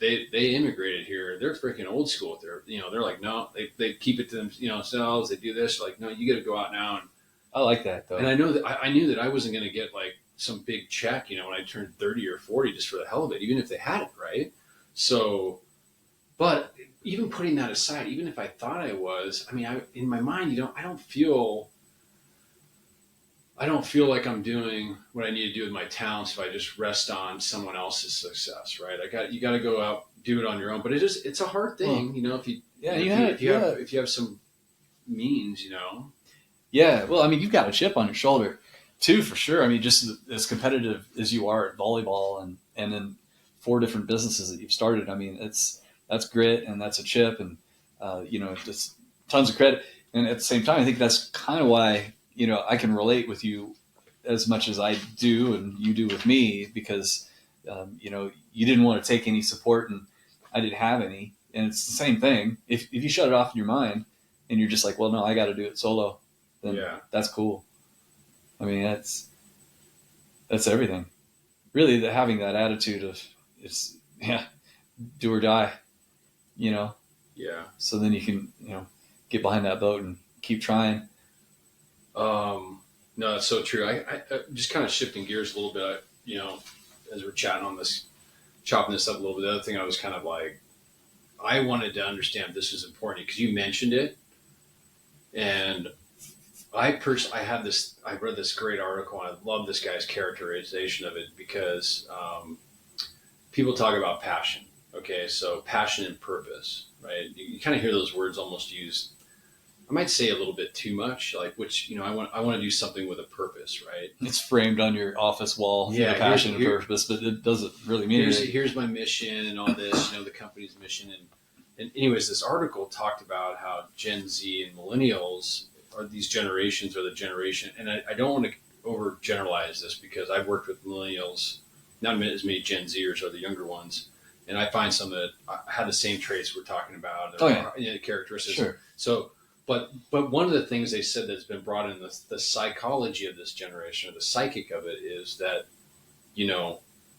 they immigrated here. They're freaking old school. They're like, no, they keep it to themselves. They do this. Like, no, you got to go out now. And I like that though. And I know that I knew that I wasn't going to get like some big check, when I turned 30 or 40 just for the hell of it, even if they had it. Right. So, but even putting that aside, even if I thought I was, in my mind, I don't feel like I'm doing what I need to do with my talents if I just rest on someone else's success, right? You got to go out, do it on your own, but it's a hard thing, if you have some means, Yeah. Well, you've got a chip on your shoulder too, for sure. Just as competitive as you are at volleyball and in 4 different businesses that you've started. That's grit and that's a chip and, just tons of credit. And at the same time, I think that's kind of why, I can relate with you as much as I do and you do with me because, you didn't want to take any support and I didn't have any. And it's the same thing. If you shut it off in your mind and you're just like, well, no, I got to do it solo, then that's cool. That's everything. Really, having that attitude of do or die, Yeah. So then you can, get behind that boat and keep trying. No, that's so true. I just kind of shifting gears a little bit, as we're chatting on this, chopping this up a little bit. The other thing I was kind of like, I wanted to understand this is important because you mentioned it. And I read this great article and I love this guy's characterization of it because, people talk about passion. Okay. So passion and purpose, right? You kind of hear those words almost used, I might say a little bit too much, like I want to do something with a purpose, right? It's framed on your office wall, passion and purpose, but it doesn't really mean anything. Here's my mission and all this, the company's mission. And anyways, this article talked about how Gen Z and millennials are these generations or the generation. And I don't want to overgeneralize this because I've worked with millennials, not as many Gen Zers are the younger ones. And I find some that have the same traits we're talking about, characteristics. Sure. So, But one of the things they said that's been brought in the psychology of this generation or the psychic of it is that,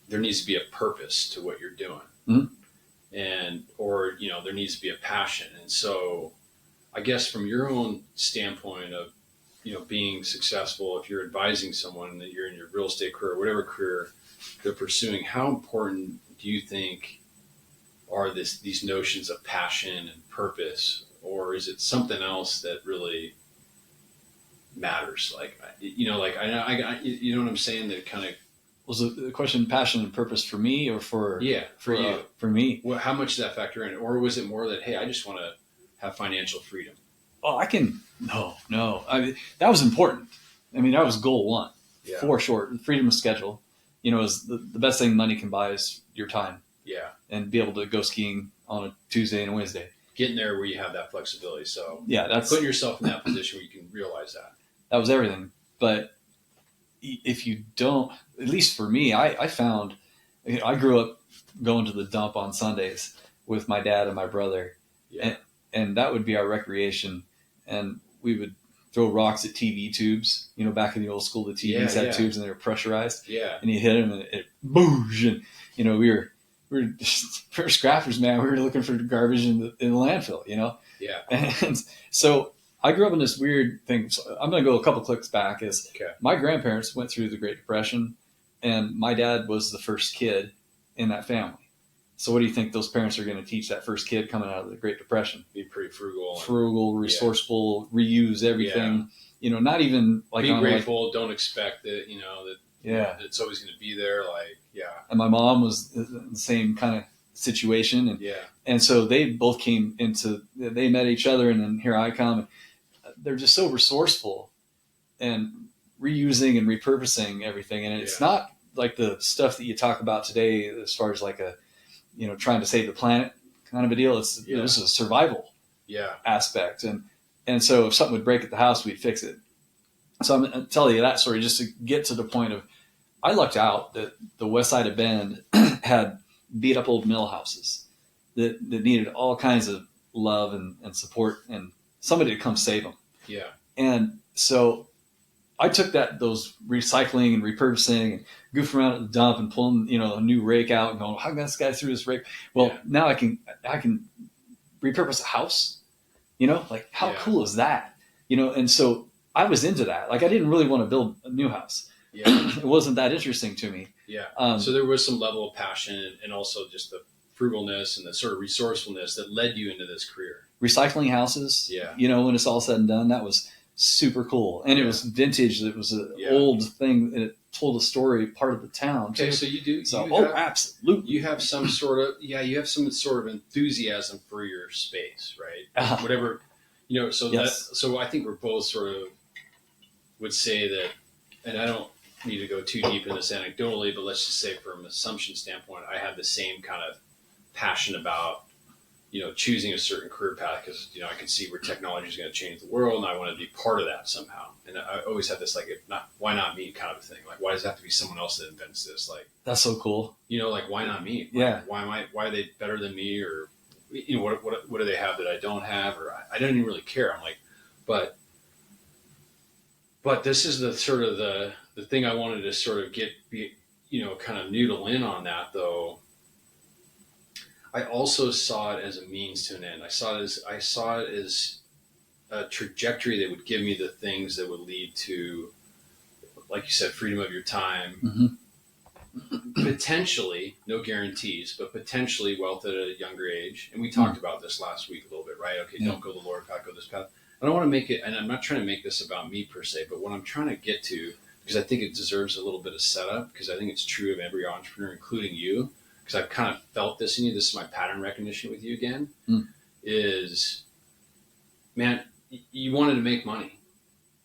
there needs to be a purpose to what you're doing. Mm-hmm. Or there needs to be a passion. And so I guess from your own standpoint of, being successful, if you're advising someone that you're in your real estate career, whatever career they're pursuing, how important do you think are these notions of passion and purpose? Or is it something else that really matters? Like, I you know what I'm saying? That kind of was the question, passion and purpose for me or for you? For me. Well, how much does that factor in? Or was it more that, hey, I just want to have financial freedom? Oh, no. That was important. That was goal one for sure. Freedom of schedule, is the best thing money can buy is your time. Yeah. And be able to go skiing on a Tuesday and a Wednesday. Getting there where you have that flexibility. So that's putting yourself in that position where you can realize that. That was everything. But if you don't, at least for me, I found, I grew up going to the dump on Sundays with my dad and my brother. Yeah. And that would be our recreation. And we would throw rocks at TV tubes. Back in the old school, the TVs had tubes and they were pressurized. Yeah. And you hit them and it boosh. And we were scrappers, man. We were looking for garbage in the landfill, Yeah. And so I grew up in this weird thing. So I'm going to go a couple clicks back. My grandparents went through the Great Depression, and my dad was the first kid in that family. So what do you think those parents are going to teach that first kid coming out of the Great Depression? Be pretty frugal. Frugal, resourceful, reuse everything. Yeah. Not even like... Be grateful. Don't expect that, that it's always going to be there. And my mom was in the same kind of situation. And so they both they met each other, and then here I come. They're just so resourceful and reusing and repurposing everything. And it's not like the stuff that you talk about today as far as like trying to save the planet kind of a deal. This is a survival aspect. And so if something would break at the house, we'd fix it. So I'm telling you that story just to get to the point of I lucked out that the west side of Bend had beat up old mill houses that needed all kinds of love and support and somebody to come save them. Yeah. And so I took those recycling and repurposing and goofing around at the dump and pulling, a new rake out and going, how can this guy through this rake? Well, now I can repurpose a house, like how cool is that? And so I was into that. Like I didn't really want to build a new house. Yeah. It wasn't that interesting to me. Yeah. So there was some level of passion and also just the frugalness and the sort of resourcefulness that led you into this career. Recycling houses. Yeah. When it's all said and done, that was super cool. And it was vintage. It was an old thing and it told a story, part of the town. Okay. Too. So you do. So, absolutely. You have some sort of enthusiasm for your space, right? Whatever, so so I think we're both sort of would say that, and I don't need to go too deep in this anecdotally, but let's just say from an assumption standpoint, I have the same kind of passion about, choosing a certain career path because, I can see where technology is going to change the world and I want to be part of that somehow. And I always have this, why not me kind of a thing? Like, why does it have to be someone else that invents this? Like, that's so cool. Why not me? Yeah. Why are they better than me? Or, what do they have that I don't have? Or I don't even really care. I'm like, but this is the sort of the thing I wanted to sort of kind of noodle in on that though. I also saw it as a means to an end. I saw it as a trajectory that would give me the things that would lead to, like you said, freedom of your time, potentially, no guarantees, but potentially wealth at a younger age. And we talked about this last week a little bit, right? Okay, don't go the Lord path, go this path. I don't want to make it, and I'm not trying to make this about me per se, but what I'm trying to get to, because I think it deserves a little bit of setup, because I think it's true of every entrepreneur, including you, because I've kind of felt this in you. This is my pattern recognition with you again, is, man, you wanted to make money.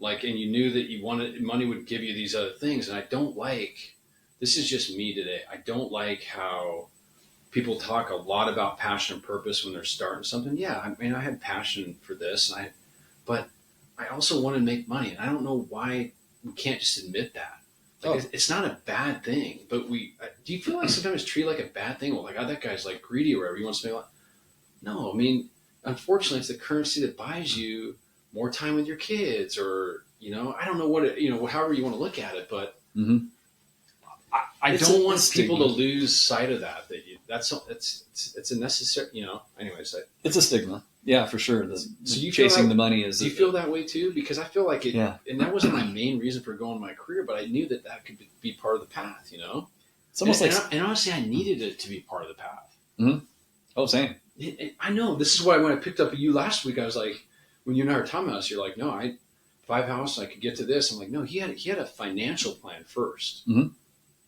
And you knew that money would give you these other things. And I don't this is just me today. I don't like how people talk a lot about passion and purpose when they're starting something. Yeah. I mean, I had passion for this, but I also want to make money. And I don't know why we can't just admit that. It's not a bad thing, but do you feel like sometimes it's treated like a bad thing? Well, that guy's like greedy or whatever. He wants to make a lot. No, I mean, unfortunately, it's the currency that buys you more time with your kids, or I don't know what however you want to look at it, but I don't want people to lose sight of that. It's a necessary. Anyways, it's a stigma. Yeah, for sure. So you chasing the money is. Do you feel that way too? Because I feel like it, and that wasn't my main reason for going my career, but I knew that could be part of the path. It's almost and honestly, I needed it to be part of the path. Mm-hmm. Oh, same. I know. This is why when I picked up you last week, I was like, when you and I were talking about this, you're like, no, 5 houses, I could get to this. I'm like, no, he had a financial plan first. Mm-hmm.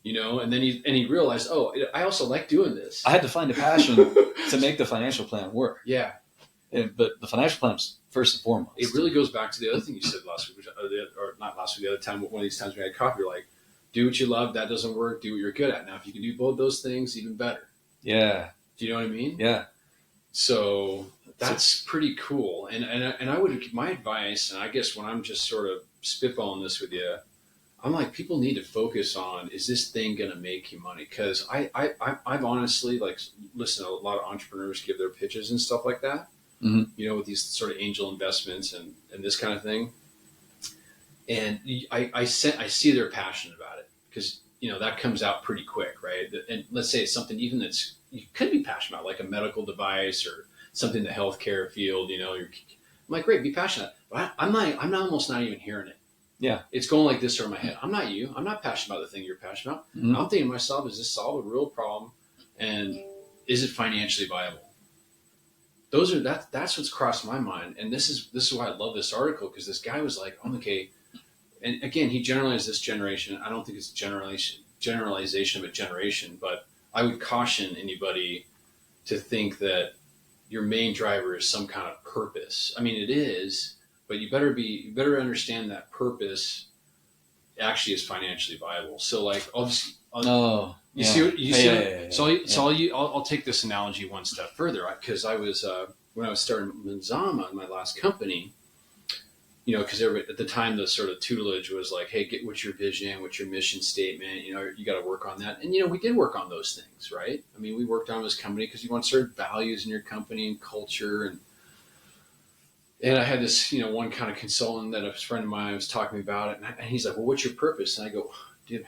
And then he realized, oh, I also like doing this. I had to find a passion to make the financial plan work. Yeah. But the financial plan is first and foremost. It really goes back to the other thing you said last week, or not last week, the other time, one of these times we had coffee, you're like, do what you love, that doesn't work, do what you're good at. Now, if you can do both those things, even better. Yeah. Do you know what I mean? Yeah. So that's pretty cool. And I would, my advice, and I guess when I'm just sort of spitballing this with you, I'm like, people need to focus on, is this thing going to make you money? Because I've honestly, listened to a lot of entrepreneurs give their pitches and stuff like that. Mm-hmm. With these sort of angel investments and this kind of thing. And I see they're passionate about it because, that comes out pretty quick, right? And let's say it's something even you could be passionate about, like a medical device or something in the healthcare field, I'm like, great, be passionate. But I'm almost not even hearing it. Yeah. It's going like this over my head. I'm not you. I'm not passionate about the thing you're passionate about. Mm-hmm. I'm thinking to myself, is this solve a real problem? And is it financially viable? That's what's crossed my mind, and this is why I love this article, because this guy was like, oh, okay, and again, he generalized this generation. I don't think it's a generalization of a generation, but I would caution anybody to think that your main driver is some kind of purpose. I mean, it is, but you better understand that purpose actually is financially viable. So I'll take this analogy one step further, because I was when I was starting Manzama, my last company, because at the time the sort of tutelage was like, hey, what's your vision, what's your mission statement, you got to work on that. And we did work on those things, right? I mean, we worked on this company because you want certain values in your company and culture. And I had this one kind of consultant that a friend of mine was talking about it, and he's like, well, what's your purpose? And I go, dude,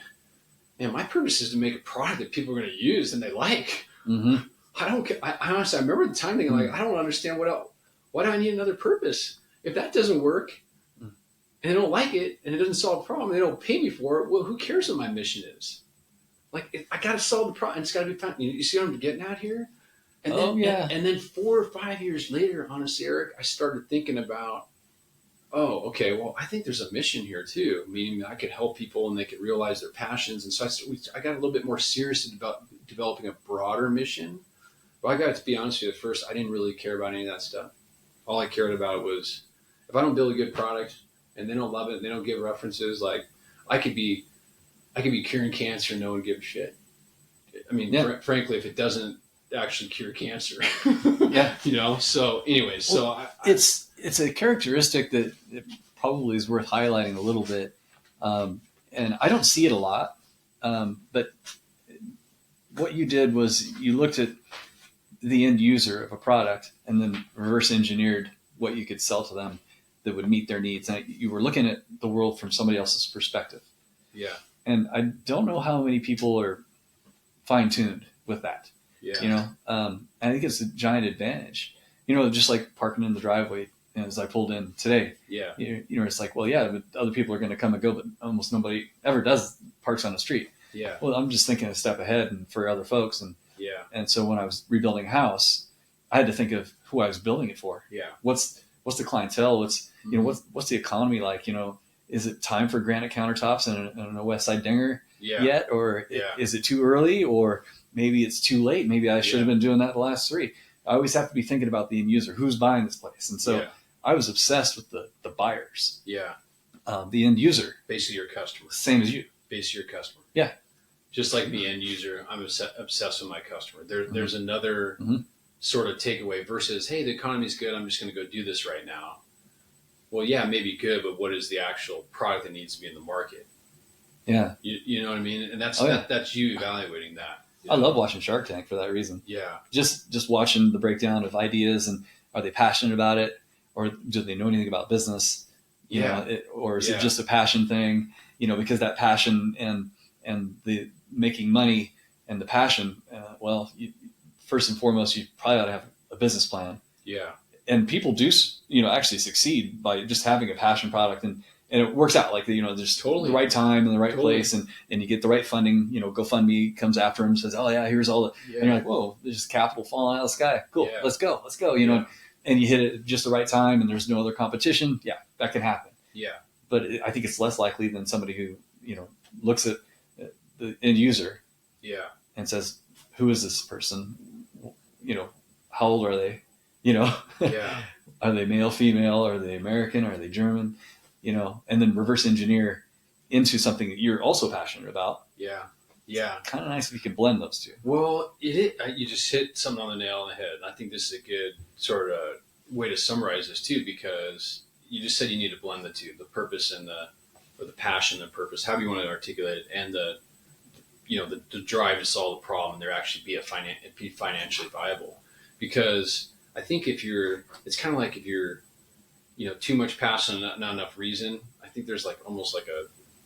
man, my purpose is to make a product that people are going to use and they like. Mm-hmm. I don't care. I honestly, I remember the time thinking, like, I don't understand what else. Why do I need another purpose? If that doesn't work and they don't like it and it doesn't solve a problem, they don't pay me for it, well, who cares what my mission is? Like, I got to solve the problem. It's got to be fun. You see what I'm getting at here? And then, and then 4 or 5 years later, honestly, Eric, I started thinking about, oh, okay, well, I think there's a mission here too, meaning that I could help people and they could realize their passions. And so I got a little bit more serious about developing a broader mission. But I got to be honest with you, at first, I didn't really care about any of that stuff. All I cared about was, if I don't build a good product and they don't love it, and they don't give references, like I could be curing cancer and no one gives a shit. I mean, frankly, if it doesn't actually cure cancer, So anyways, it's a characteristic that it probably is worth highlighting a little bit. And I don't see it a lot. But what you did was you looked at the end user of a product and then reverse engineered what you could sell to them that would meet their needs. And you were looking at the world from somebody else's perspective. Yeah. And I don't know how many people are fine-tuned with that. Yeah. I think it's a giant advantage, just like parking in the driveway as I pulled in today. Yeah. It's like, well, yeah, but other people are going to come and go, but almost nobody ever does parks on the street. Yeah. Well, I'm just thinking a step ahead and for other folks. And so when I was rebuilding a house, I had to think of who I was building it for. Yeah. What's the clientele? What's the economy like? Is it time for granite countertops and a West Side Dinger yet? Or is it too early? Or maybe it's too late. Maybe I should have been doing that the last 3. I always have to be thinking about the end user. Who's buying this place? And so I was obsessed with the buyers. Yeah. The end user. Basically your customer. Same as you. Basically your customer. Yeah. Just like the end user, I'm obsessed with my customer. There's another sort of takeaway versus, hey, the economy's good, I'm just going to go do this right now. Well, yeah, maybe good, but what is the actual product that needs to be in the market? Yeah. You know what I mean? And that's you evaluating that. I love watching Shark Tank for that reason. Yeah. Just watching the breakdown of ideas and are they passionate about it or do they know anything about business? Or is it just a passion thing? Because that passion and the making money and the passion, first and foremost, you probably ought to have a business plan. Yeah. And people do, actually succeed by just having a passion product and it works out like, there's totally the right time and the right place and you get the right funding, GoFundMe comes after them, says, oh yeah, here's all the, and you're like, whoa, there's just capital falling out of the sky. Cool. Let's go, and you hit it at just the right time and there's no other competition. Yeah, that can happen. Yeah. But I think it's less likely than somebody who, looks at the end user and says, who is this person? How old are they? Are they male, female? Are they American? Are they German? And then reverse engineer into something that you're also passionate about. Yeah. Yeah. It's kind of nice if you can blend those two. Well, you just hit something on the nail on the head. And I think this is a good sort of way to summarize this too, because you just said you need to blend the two, the purpose and the passion, the purpose, however you want to articulate it, and the drive to solve the problem, and there actually be financially viable. Because I think it's kind of like if you're, too much passion and not enough reason. I think there's like almost like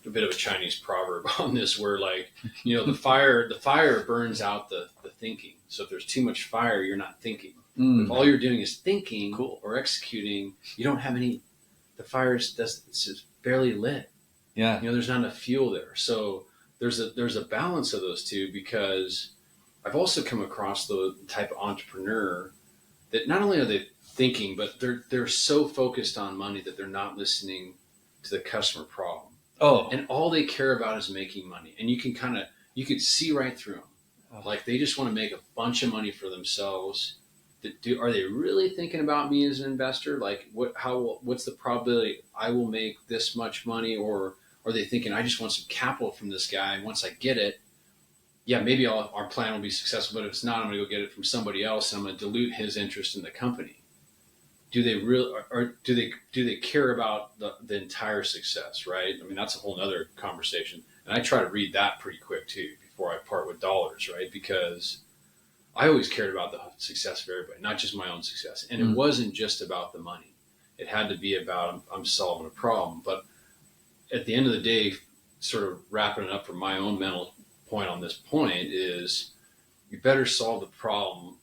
a bit of a Chinese proverb on this where the fire burns out the thinking. So if there's too much fire, you're not thinking. If all you're doing is thinking or executing, you don't have any, the fire it's just barely lit. Yeah. There's not enough fuel there. So there's a balance of those two, because I've also come across the type of entrepreneur that not only are they thinking, but they're so focused on money that they're not listening to the customer problem. Oh. And all they care about is making money. And you could see right through them. Oh. Like they just want to make a bunch of money for themselves. Are they really thinking about me as an investor? Like what's the probability I will make this much money? Or are they thinking, I just want some capital from this guy. And once I get it, maybe our plan will be successful, but if it's not, I'm going to go get it from somebody else and I'm going to dilute his interest in the company. do they really, or do they care about the entire success, right? I mean, that's a whole nother conversation. And I try to read that pretty quick too before I part with dollars, right? Because I always cared about the success of everybody, not just my own success. And it wasn't just about the money. It had to be about I'm solving a problem. But at the end of the day, sort of wrapping it up from my own mental point on this point is you better solve the problem,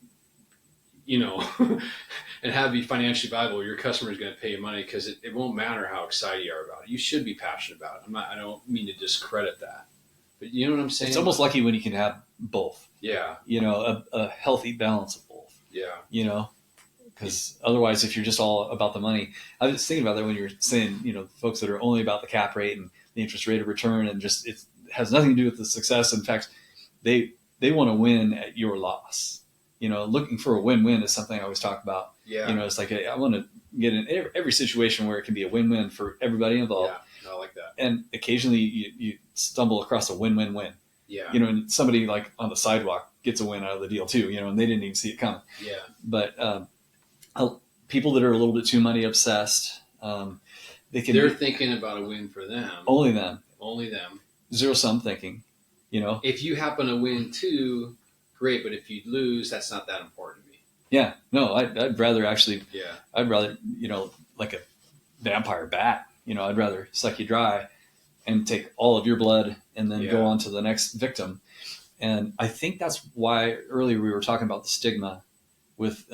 and have it be financially viable. Your customer is going to pay you money because it won't matter how excited you are about it. You should be passionate about it. I don't mean to discredit that, but you know what I'm saying? It's almost lucky when you can have both. Yeah. A healthy balance of both. Yeah. Because otherwise, if you're just all about the money, I was thinking about that when you were saying, folks that are only about the cap rate and the interest rate of return, and just it has nothing to do with the success. In fact, they want to win at your loss. Looking for a win-win is something I always talk about. Yeah. It's like I want to get in every situation where it can be a win-win for everybody involved. Yeah, I like that. And occasionally you stumble across a win-win-win. Yeah. And somebody like on the sidewalk gets a win out of the deal too. And they didn't even see it coming. Yeah. But people that are a little bit too money obsessed, they're thinking about a win for them. Only them. Zero-sum thinking. If you happen to win too, great. But if you lose, that's not that important to me. Yeah. No, I'd rather actually. Yeah. I'd rather like a vampire bat. I'd rather suck you dry and take all of your blood and then go on to the next victim. And I think that's why earlier we were talking about the stigma with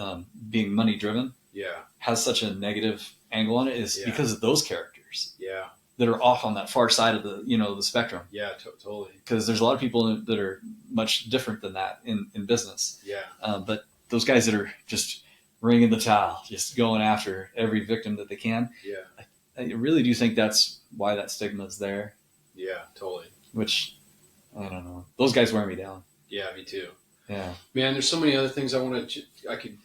being money driven. Yeah. Has such a negative angle on it is because of those characters. Yeah. That are off on that far side of the the spectrum. Yeah, totally. Because there's a lot of people that are much different than that in business. Yeah. But those guys that are just ringing the towel, just going after every victim that they can. Yeah. I really do think that's why that stigma is there. Yeah, totally. Which, I don't know. Those guys wear me down. Yeah, me too. Yeah. Man, there's so many other things I could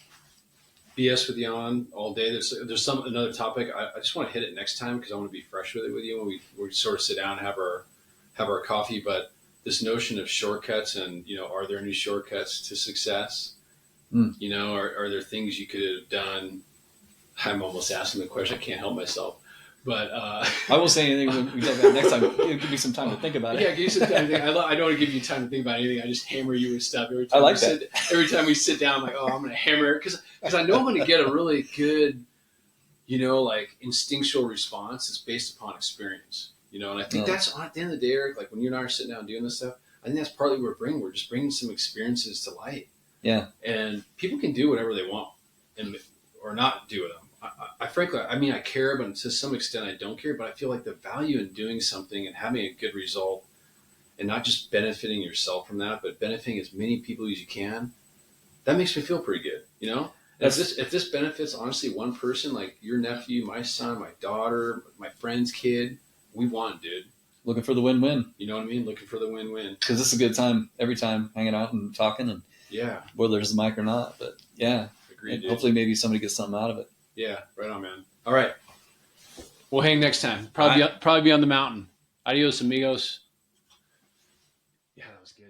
BS with you on all day. There's another topic. I just want to hit it next time because I want to be fresh with you when we sort of sit down and have our coffee. But this notion of shortcuts and, are there any shortcuts to success? Are there things you could have done? I'm almost asking the question. I can't help myself. But I won't say anything when we talk about it next time. Give me some time to think about it. Yeah, give you some time to think. I don't want to give you time to think about anything. I just hammer you with stuff every time. I like that. Every time we sit down, I'm like, I'm going to hammer it because I know I'm going to get a really good, like instinctual response. It's based upon experience, and I think that's at the end of the day, Eric. Like when you and I are sitting down doing this stuff, I think that's partly what we're bringing. We're just bringing some experiences to light. Yeah, and people can do whatever they want, or not do with them. I frankly, I care, but to some extent I don't care, but I feel like the value in doing something and having a good result and not just benefiting yourself from that, but benefiting as many people as you can, that makes me feel pretty good. If this benefits honestly one person, like your nephew, my son, my daughter, my friend's kid, we won, dude. Looking for the win-win. You know what I mean? Looking for the win-win. Because this is a good time every time hanging out and talking and whether there's a mic or not, but agreed, hopefully maybe somebody gets something out of it. Yeah, right on, man. All right. We'll hang next time. Probably be on the mountain. Adios, amigos. Yeah, that was good.